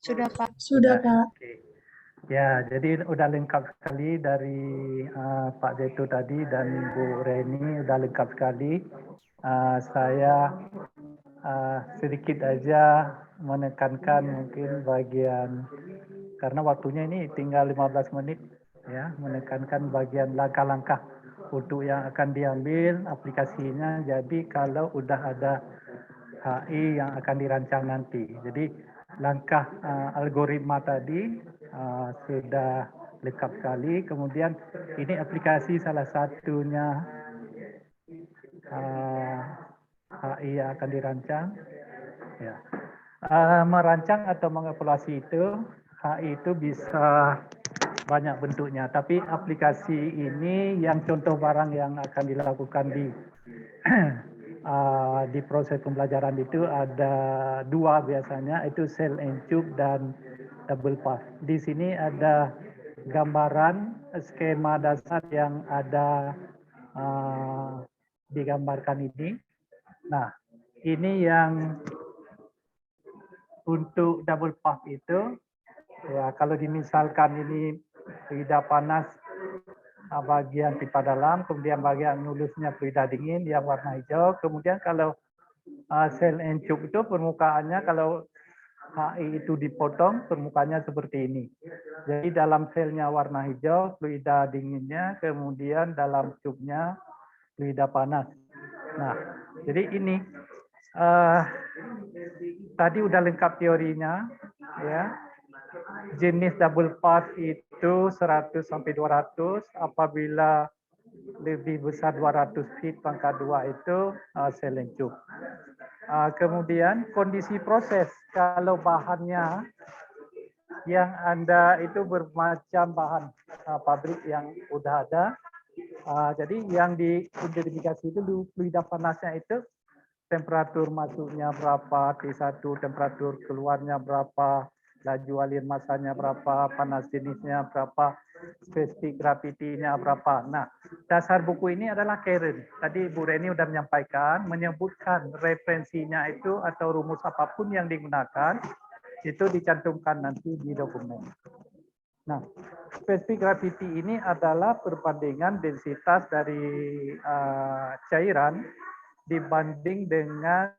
Sudah Pak. Sudah Pak. Oke. Ya, jadi udah lengkap sekali dari Pak Jetu tadi dan Bu Reni, udah lengkap sekali. Saya sedikit aja menekankan mungkin bagian, karena waktunya ini tinggal 15 menit ya, menekankan bagian langkah-langkah untuk yang akan diambil aplikasinya. Jadi kalau udah ada HI yang akan dirancang nanti, jadi langkah algoritma tadi sudah lengkap sekali. Kemudian ini aplikasi salah satunya HI yang akan dirancang. Ya. Merancang atau mengevaluasi itu, HI itu bisa banyak bentuknya. Tapi aplikasi ini yang contoh barang yang akan dilakukan di proses pembelajaran itu ada dua biasanya, itu cell and tube dan double pass. Di sini ada gambaran skema dasar yang ada digambarkan ini. Nah, ini yang untuk double pass itu, ya kalau dimisalkan ini fluida panas bagian pipa dalam, kemudian bagian nulusnya fluida dingin yang warna hijau, kemudian kalau cell and tube itu permukaannya kalau HI itu dipotong, permukaannya seperti ini. Jadi dalam selnya warna hijau, fluida dinginnya, kemudian dalam tube-nya fluida panas. Nah, jadi ini tadi udah lengkap teorinya, ya. Jenis double pass itu 100 sampai 200, apabila lebih besar 200 feet pangkat 2 itu cell and tube. Kemudian kondisi proses, kalau bahannya yang Anda itu bermacam bahan pabrik yang udah ada. Jadi yang diidentifikasi itu fluida panasnya itu temperatur masuknya berapa, T1, temperatur keluarnya berapa, laju alir masanya berapa, panas jenisnya berapa, spesifik gravity-nya berapa. Nah, dasar buku ini adalah Karen. Tadi Bu Reni sudah menyampaikan, menyebutkan referensinya itu atau rumus apapun yang digunakan, itu dicantumkan nanti di dokumen. Nah, spesifik gravity ini adalah perbandingan densitas dari cairan dibanding dengan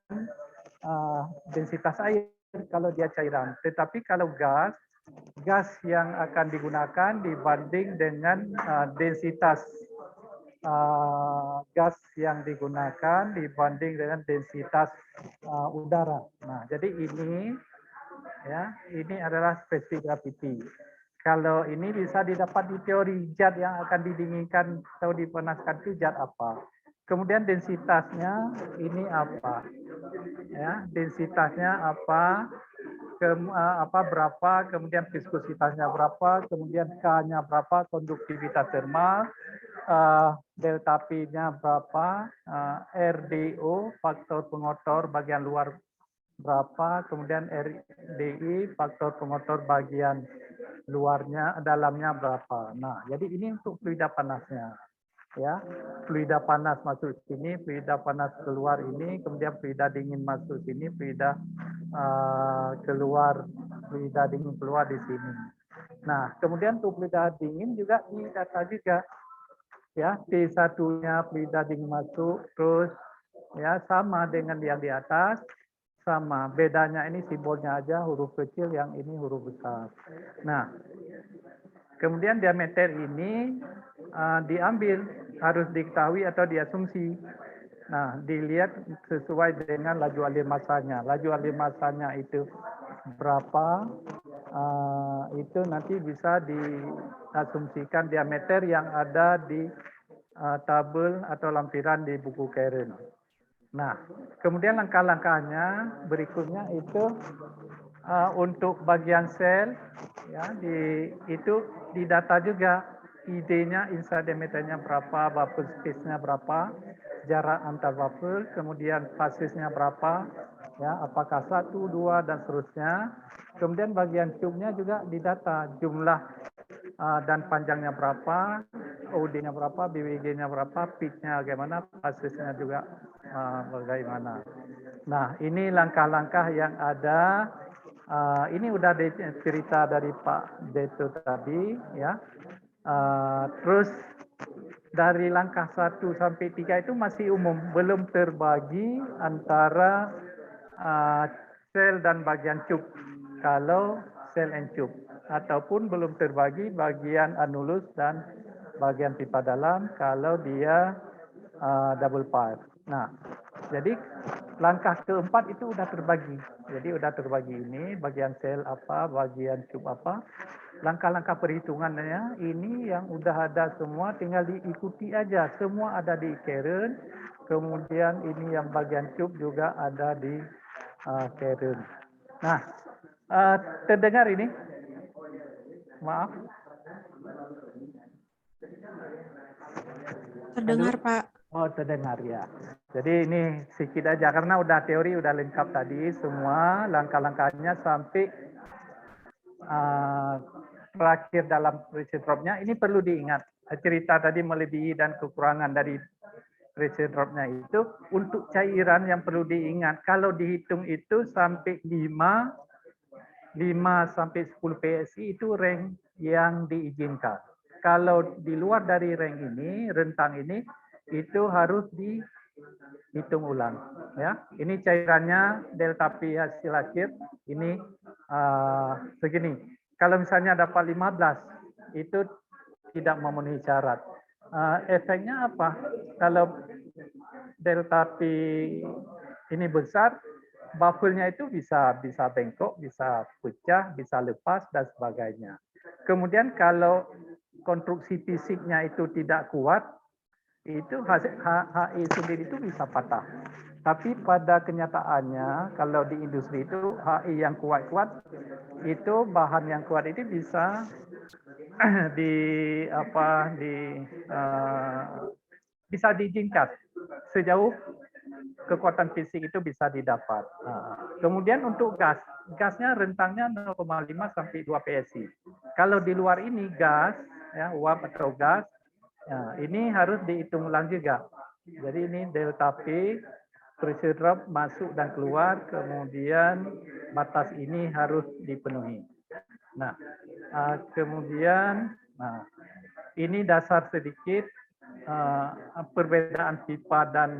densitas air kalau dia cairan. Tetapi kalau gas yang akan digunakan dibanding dengan densitas gas yang digunakan dibanding dengan densitas udara. Nah, jadi ini adalah spesifik gravity. Kalau ini bisa didapat di teori zat yang akan didinginkan atau dipanaskan itu zat apa. Kemudian densitasnya ini apa? Ya, densitasnya apa? Berapa? Kemudian viskositasnya berapa? Kemudian K-nya berapa? Konduktivitas termal, delta P-nya berapa? RDO, faktor pengotor bagian luar berapa? Kemudian RDI, faktor pengotor bagian luarnya, dalamnya berapa? Nah, jadi ini untuk fluida panasnya. Ya, fluida panas masuk sini, fluida panas keluar ini, kemudian fluida dingin masuk sini, fluida fluida dingin keluar di sini. Nah, kemudian untuk fluida dingin juga didata juga, ya, T1-nya fluida dingin masuk, terus ya sama dengan yang di atas, sama, bedanya ini simbolnya aja huruf kecil, yang ini huruf besar. Nah, kemudian diameter ini diambil, harus diketahui atau diasumsi. Nah, dilihat sesuai dengan laju alir masanya. Laju alir masanya itu berapa, itu nanti bisa diasumsikan diameter yang ada di tabel atau lampiran di buku Karen. Nah, kemudian langkah-langkahnya berikutnya itu untuk bagian sel, ya, itu didata juga ID-nya, inside diameternya berapa, bubble space-nya berapa, jarak antar bubble, kemudian fasisnya berapa, ya, apakah 1, 2, dan seterusnya. Kemudian bagian tube-nya juga didata, jumlah dan panjangnya berapa, OD-nya berapa, BWG-nya berapa, pitch-nya bagaimana, fasisnya juga bagaimana. Nah, ini langkah-langkah yang ada. Ini udah cerita dari Pak Deto tadi, ya. Terus dari langkah 1 sampai 3 itu masih umum, belum terbagi antara sel dan bagian tube. Kalau cell and tube, ataupun belum terbagi bagian anulus dan bagian pipa dalam kalau dia double pass. Nah, jadi langkah keempat itu udah terbagi. Jadi udah terbagi ini, bagian sel apa, bagian tube apa. Langkah-langkah perhitungannya ini yang udah ada semua, tinggal diikuti aja. Semua ada di Karen. Kemudian ini yang bagian tube juga ada di Karen. Nah, terdengar ini? Maaf. Terdengar, Pak. Oh, terdengar ya. Jadi ini sedikit aja karena udah teori udah lengkap tadi semua langkah-langkahnya sampai terakhir dalam pressure drop-nya. Ini perlu diingat cerita tadi melebihi dan kekurangan dari pressure drop-nya itu untuk cairan yang perlu diingat kalau dihitung itu sampai 5 sampai 10 PSI itu rank yang diizinkan. Kalau di luar dari rank ini, rentang ini, itu harus dihitung ulang. Ya, ini cairannya delta P hasil akhir ini segini. Kalau misalnya dapat 15, itu tidak memenuhi syarat. Efeknya apa? Kalau delta P ini besar, buffernya itu bisa bengkok, bisa pecah, bisa lepas dan sebagainya. Kemudian kalau konstruksi fisiknya itu tidak kuat, itu HI sendiri itu bisa patah. Tapi pada kenyataannya kalau di industri itu HI yang kuat-kuat itu bahan yang kuat itu bisa bisa diizinkan sejauh kekuatan fisik itu bisa didapat. Kemudian untuk gasnya rentangnya 0,5 sampai 2 PSI. Kalau di luar ini gas, ya, uap atau gas, ini harus dihitung ulang juga. Jadi ini delta P, pressure drop masuk dan keluar, kemudian batas ini harus dipenuhi. Nah, kemudian, ini dasar sedikit perbedaan pipa dan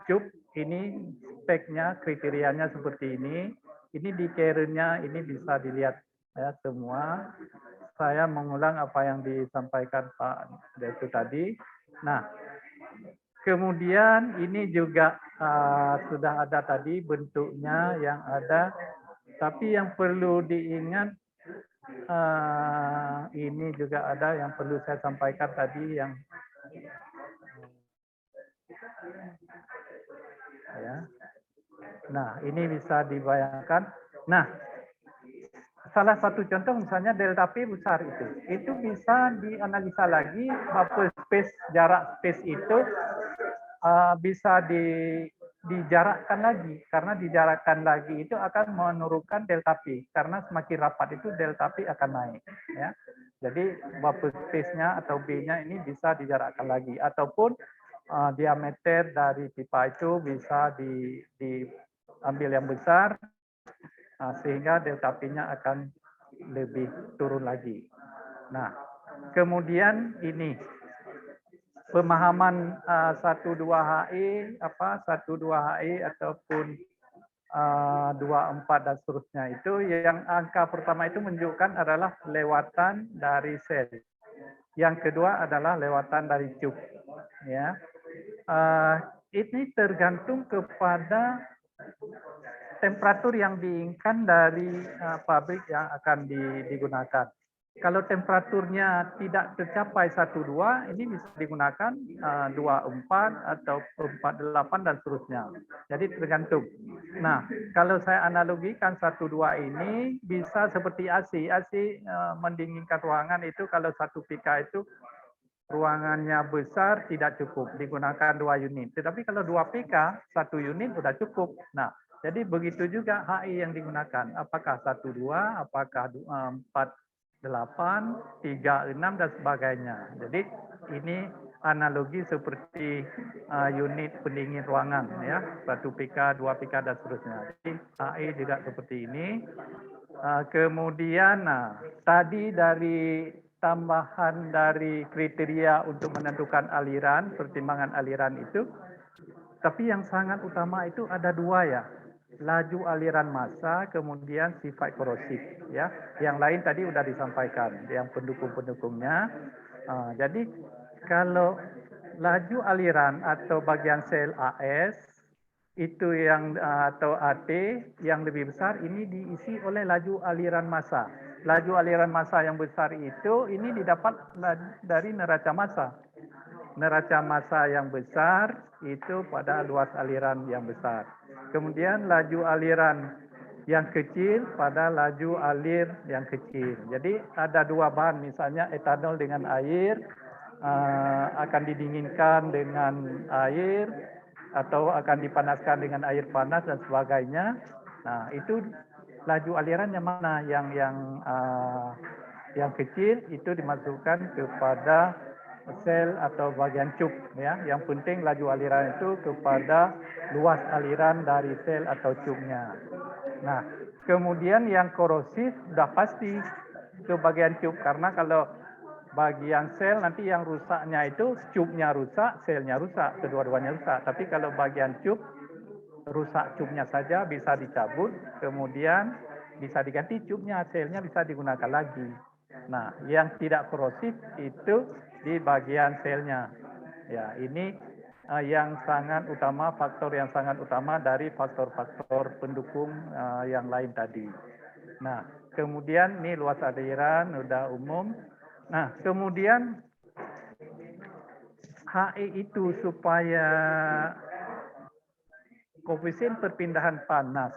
tube. Ini speknya, kriterianya seperti ini. Ini di carrier-nya, ini bisa dilihat ya semua. Saya mengulang apa yang disampaikan Pak Detu tadi. Nah, kemudian ini juga sudah ada tadi bentuknya yang ada. Tapi yang perlu diingat, ini juga ada yang perlu saya sampaikan tadi yang ya. Nah, ini bisa dibayangkan. Nah, salah satu contoh misalnya delta P besar itu bisa dianalisa lagi buffer space, jarak space itu bisa dijarakkan lagi, karena dijarakkan lagi itu akan menurunkan delta P, karena semakin rapat itu delta P akan naik. Ya, jadi buffer space-nya atau B-nya ini bisa dijarakkan lagi, ataupun diameter dari pipa itu bisa diambil yang besar, sehingga delta P-nya akan lebih turun lagi. Nah, kemudian ini pemahaman 12HE, 12HE ataupun 24 dan seterusnya itu, yang angka pertama itu menunjukkan adalah lewatan dari sel. Yang kedua adalah lewatan dari tube. Ya. Ini tergantung kepada temperatur yang diinginkan dari pabrik yang akan digunakan. Kalau temperaturnya tidak tercapai 12, ini bisa digunakan 24 atau 48 dan seterusnya. Jadi tergantung. Nah, kalau saya analogikan 12 ini bisa seperti AC. AC mendinginkan ruangan itu kalau 1 PK itu ruangannya besar tidak cukup, digunakan 2 unit. Tetapi kalau 2 PK, 1 unit sudah cukup. Nah, jadi begitu juga HI yang digunakan. Apakah 12, apakah 48, 36 dan sebagainya. Jadi ini analogi seperti unit pendingin ruangan ya, 1 PK, 2 PK dan seterusnya. Jadi HI juga seperti ini. Kemudian tadi dari tambahan dari kriteria untuk menentukan aliran, pertimbangan aliran itu, tapi yang sangat utama itu ada 2 ya. Laju aliran massa, kemudian sifat korosif ya. Yang lain tadi sudah disampaikan, yang pendukung-pendukungnya. Jadi kalau laju aliran atau bagian sel AS itu yang atau AT yang lebih besar ini diisi oleh laju aliran massa. Laju aliran massa yang besar itu ini didapat dari neraca massa. Neraca massa yang besar itu pada luas aliran yang besar. Kemudian laju aliran yang kecil pada laju alir yang kecil. Jadi ada dua bahan, misalnya etanol dengan air, akan didinginkan dengan air atau akan dipanaskan dengan air panas dan sebagainya. Nah, itu laju aliran yang mana? Yang kecil itu dimasukkan kepada sel atau bagian cup, ya. Yang penting laju aliran itu kepada luas aliran dari sel atau cupnya. Nah, kemudian yang korosif sudah pasti ke bagian cup, karena kalau bagian sel nanti yang rusaknya itu cupnya rusak, selnya rusak, kedua-duanya rusak. Tapi kalau bagian cup, rusak cupnya saja bisa dicabut, kemudian bisa diganti cupnya, selnya bisa digunakan lagi. Nah, yang tidak korosif itu di bagian selnya. Ya, ini yang sangat utama, faktor yang sangat utama dari faktor-faktor pendukung yang lain tadi. Nah, kemudian ini luas aliran udah umum. Nah, kemudian HE itu supaya koefisien perpindahan panas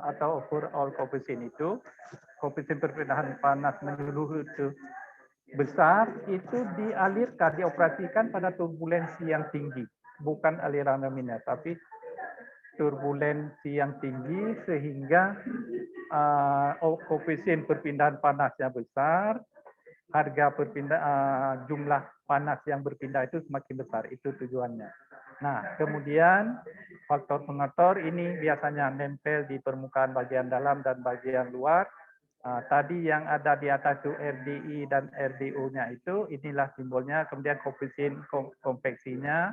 atau overall koefisien itu, koefisien perpindahan panas menyeluruh itu besar, itu dialirkan, dioperasikan pada turbulensi yang tinggi, bukan aliran laminar, tapi turbulensi yang tinggi sehingga koefisien perpindahan panasnya besar, harga jumlah panas yang berpindah itu semakin besar, itu tujuannya. Nah, kemudian faktor pengotor ini biasanya nempel di permukaan bagian dalam dan bagian luar. Tadi yang ada di atas itu RDI dan RDU-nya itu, inilah simbolnya. Kemudian koefisien konveksinya,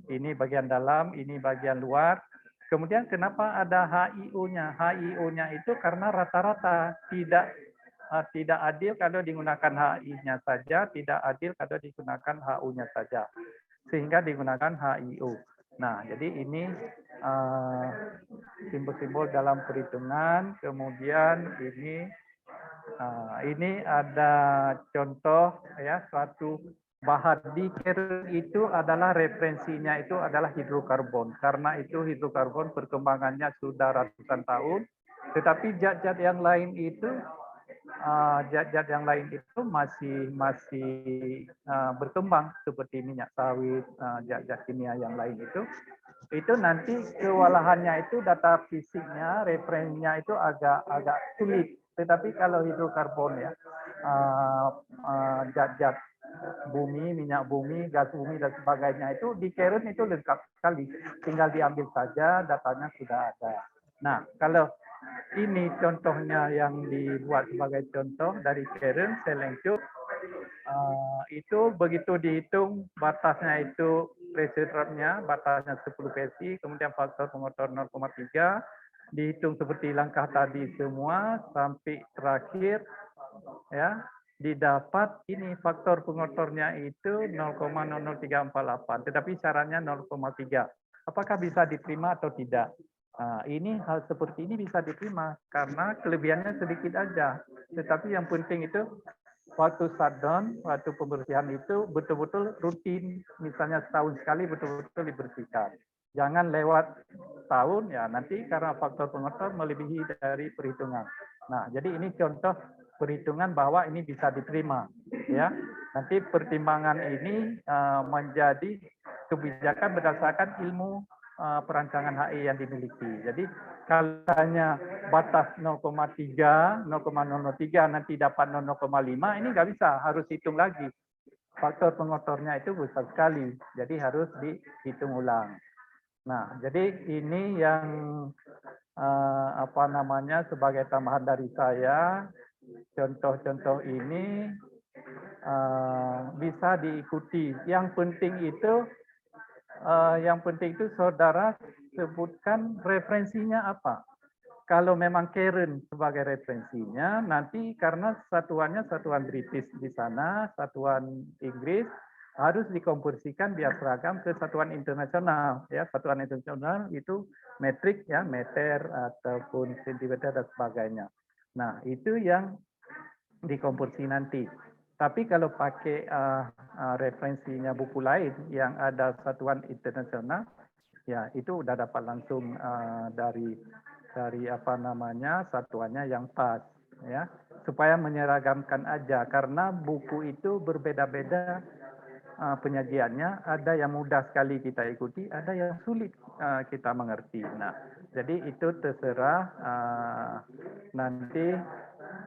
ini bagian dalam, ini bagian luar. Kemudian kenapa ada HIU-nya? HIU-nya itu karena rata-rata tidak adil kalau digunakan HI-nya saja, tidak adil kalau digunakan HU-nya saja. Sehingga digunakan HIU. Nah, jadi ini simbol-simbol dalam perhitungan. Kemudian ini ada contoh, ya, suatu bahan di keren itu adalah referensinya itu adalah hidrokarbon. Karena itu hidrokarbon perkembangannya sudah ratusan tahun. Tetapi zat-zat yang lain itu masih berkembang seperti minyak sawit, zat-zat kimia yang lain itu nanti kewalahannya itu data fisiknya, referensinya itu agak sulit. Tetapi kalau hidrokarbon, ya, zat-zat bumi, minyak bumi, gas bumi dan sebagainya itu di Keren itu lengkap sekali. Tinggal diambil saja, datanya sudah ada. Nah, kalau ini contohnya yang dibuat sebagai contoh dari Keren, Selengcup, itu begitu dihitung batasnya itu pressure drop-nya, batasnya 10 PSI, kemudian faktor pengotor 0,3, dihitung seperti langkah tadi semua sampai terakhir, ya, didapat ini faktor pengotornya itu 0,00348, tetapi syaratnya 0,3. Apakah bisa diterima atau tidak? Nah, ini hal seperti ini bisa diterima karena kelebihannya sedikit aja. Tetapi yang penting itu waktu shutdown, waktu pembersihan itu betul-betul rutin, misalnya setahun sekali betul-betul dibersihkan. Jangan lewat tahun, ya nanti karena faktor pengotor melebihi dari perhitungan. Nah, jadi ini contoh perhitungan bahwa ini bisa diterima, ya. Nanti pertimbangan ini menjadi kebijakan berdasarkan ilmu perancangan HI yang dimiliki. Jadi kalau hanya batas 0,3, 0,003 nanti dapat 0,5, ini nggak bisa, harus hitung lagi. Faktor pengotornya itu besar sekali, jadi harus dihitung ulang. Nah, jadi ini yang sebagai tambahan dari saya, contoh-contoh ini bisa diikuti. Yang penting itu saudara sebutkan referensinya apa. Kalau memang Keren sebagai referensinya, nanti karena satuannya satuan British di sana, satuan Inggris, harus dikonversikan biar seragam ke satuan internasional. Ya, satuan internasional itu metrik, ya, meter ataupun sentimeter dan sebagainya. Nah, itu yang dikonversi nanti. Tapi kalau pakai referensinya buku lain yang ada satuan internasional, ya itu udah dapat langsung dari satuannya yang pas, ya, supaya menyeragamkan aja, karena buku itu berbeda-beda penyajiannya, ada yang mudah sekali kita ikuti, ada yang sulit kita mengerti. Nah, jadi itu terserah, nanti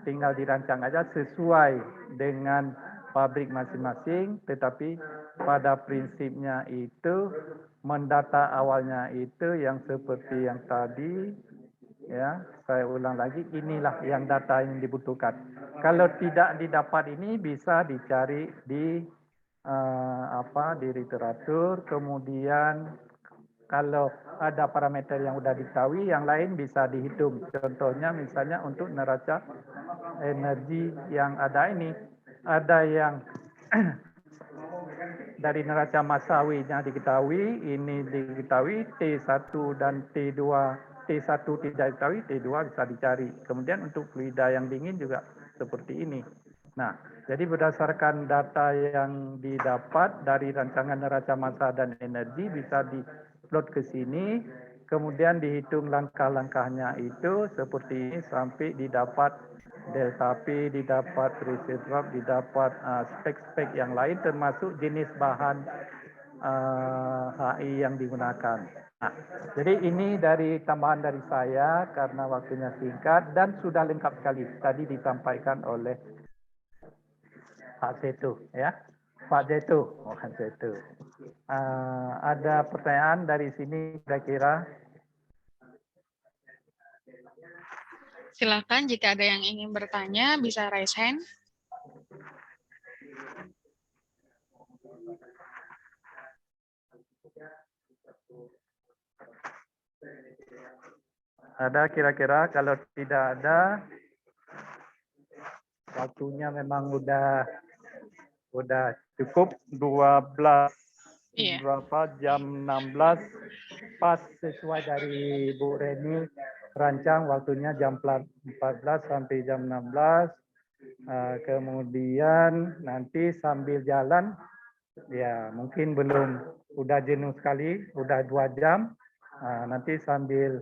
tinggal dirancang aja sesuai dengan pabrik masing-masing, tetapi pada prinsipnya itu mendata awalnya itu yang seperti yang tadi, ya, saya ulang lagi, inilah yang data yang dibutuhkan. Kalau tidak didapat ini bisa dicari di di literatur, kemudian kalau ada parameter yang sudah diketahui, yang lain bisa dihitung. Contohnya misalnya untuk neraca energi yang ada ini, ada yang dari neraca masawinya diketahui, ini diketahui, T1 dan T2, T1 tidak diketahui, T2 bisa dicari. Kemudian untuk fluida yang dingin juga seperti ini. Nah, jadi berdasarkan data yang didapat dari rancangan neraca massa dan energi bisa di-plot ke sini, kemudian dihitung langkah-langkahnya itu seperti ini sampai didapat delta P, didapat reset drop, didapat spek-spek yang lain termasuk jenis bahan HI yang digunakan. Nah, jadi ini dari tambahan dari saya karena waktunya singkat dan sudah lengkap sekali tadi disampaikan oleh Pak Zetu, ya, Pak Zetu, bukan Zetu. Ada pertanyaan dari sini kira-kira? Silakan jika ada yang ingin bertanya bisa raise hand. Ada kira-kira? Kalau tidak ada, waktunya memang udah cukup 12 berapa jam 16 pas sesuai dari Bu Reni rancang waktunya jam 14 sampai jam 16. Kemudian nanti sambil jalan ya mungkin belum udah jenuh sekali, udah 2 jam. Nanti sambil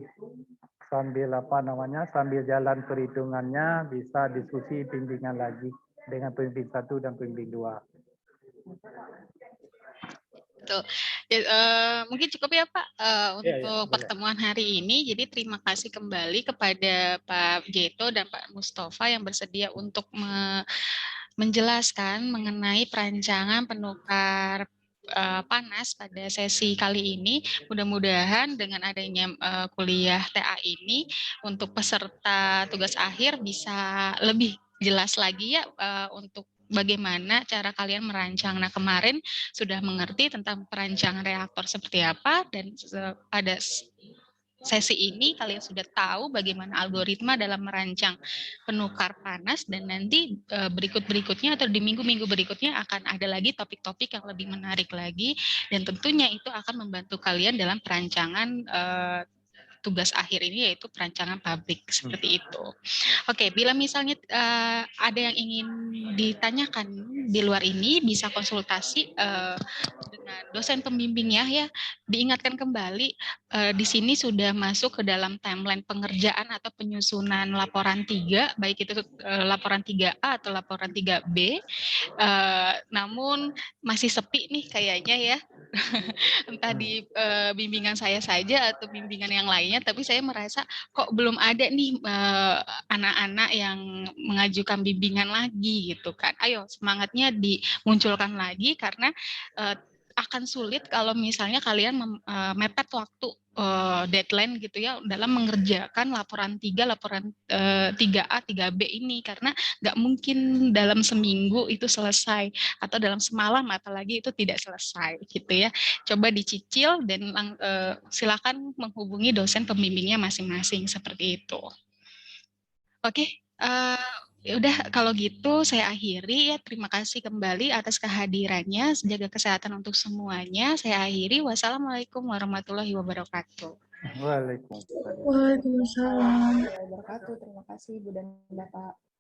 sambil jalan perhitungannya bisa diskusi bimbingan lagi dengan pembimbing 1 dan pembimbing 2. Betul. Mungkin cukup ya Pak untuk pertemuan hari ini. Jadi terima kasih kembali kepada Pak Geto dan Pak Mustafa yang bersedia untuk menjelaskan mengenai perancangan penukar panas pada sesi kali ini. Mudah-mudahan dengan adanya kuliah TA ini untuk peserta tugas akhir bisa lebih jelas lagi ya untuk bagaimana cara kalian merancang. Nah, kemarin sudah mengerti tentang perancangan reaktor seperti apa dan pada sesi ini kalian sudah tahu bagaimana algoritma dalam merancang penukar panas dan nanti berikut-berikutnya atau di minggu-minggu berikutnya akan ada lagi topik-topik yang lebih menarik lagi dan tentunya itu akan membantu kalian dalam perancangan tugas akhir ini yaitu perancangan pabrik seperti itu. Oke, bila misalnya ada yang ingin ditanyakan di luar ini bisa konsultasi dengan dosen pembimbingnya ya. Diingatkan kembali di sini sudah masuk ke dalam timeline pengerjaan atau penyusunan laporan 3 baik itu laporan 3A atau laporan 3B. Namun masih sepi nih kayaknya ya. Entah di bimbingan saya saja atau bimbingan yang lainnya, tapi saya merasa kok belum ada nih anak-anak yang mengajukan bimbingan lagi gitu kan. Ayo semangatnya dimunculkan lagi karena akan sulit kalau misalnya kalian mepet waktu deadline gitu ya dalam mengerjakan laporan 3, laporan 3A, 3B ini karena nggak mungkin dalam seminggu itu selesai atau dalam semalam apalagi itu tidak selesai gitu ya. Coba dicicil dan silakan menghubungi dosen pembimbingnya masing-masing seperti itu. Oke, ya udah kalau gitu saya akhiri ya. Terima kasih kembali atas kehadirannya. Jaga kesehatan untuk semuanya. Saya akhiri. Wassalamualaikum warahmatullahi wabarakatuh. Waalaikumsalam. Waalaikumsalam. Terima kasih Bu dan Bapak.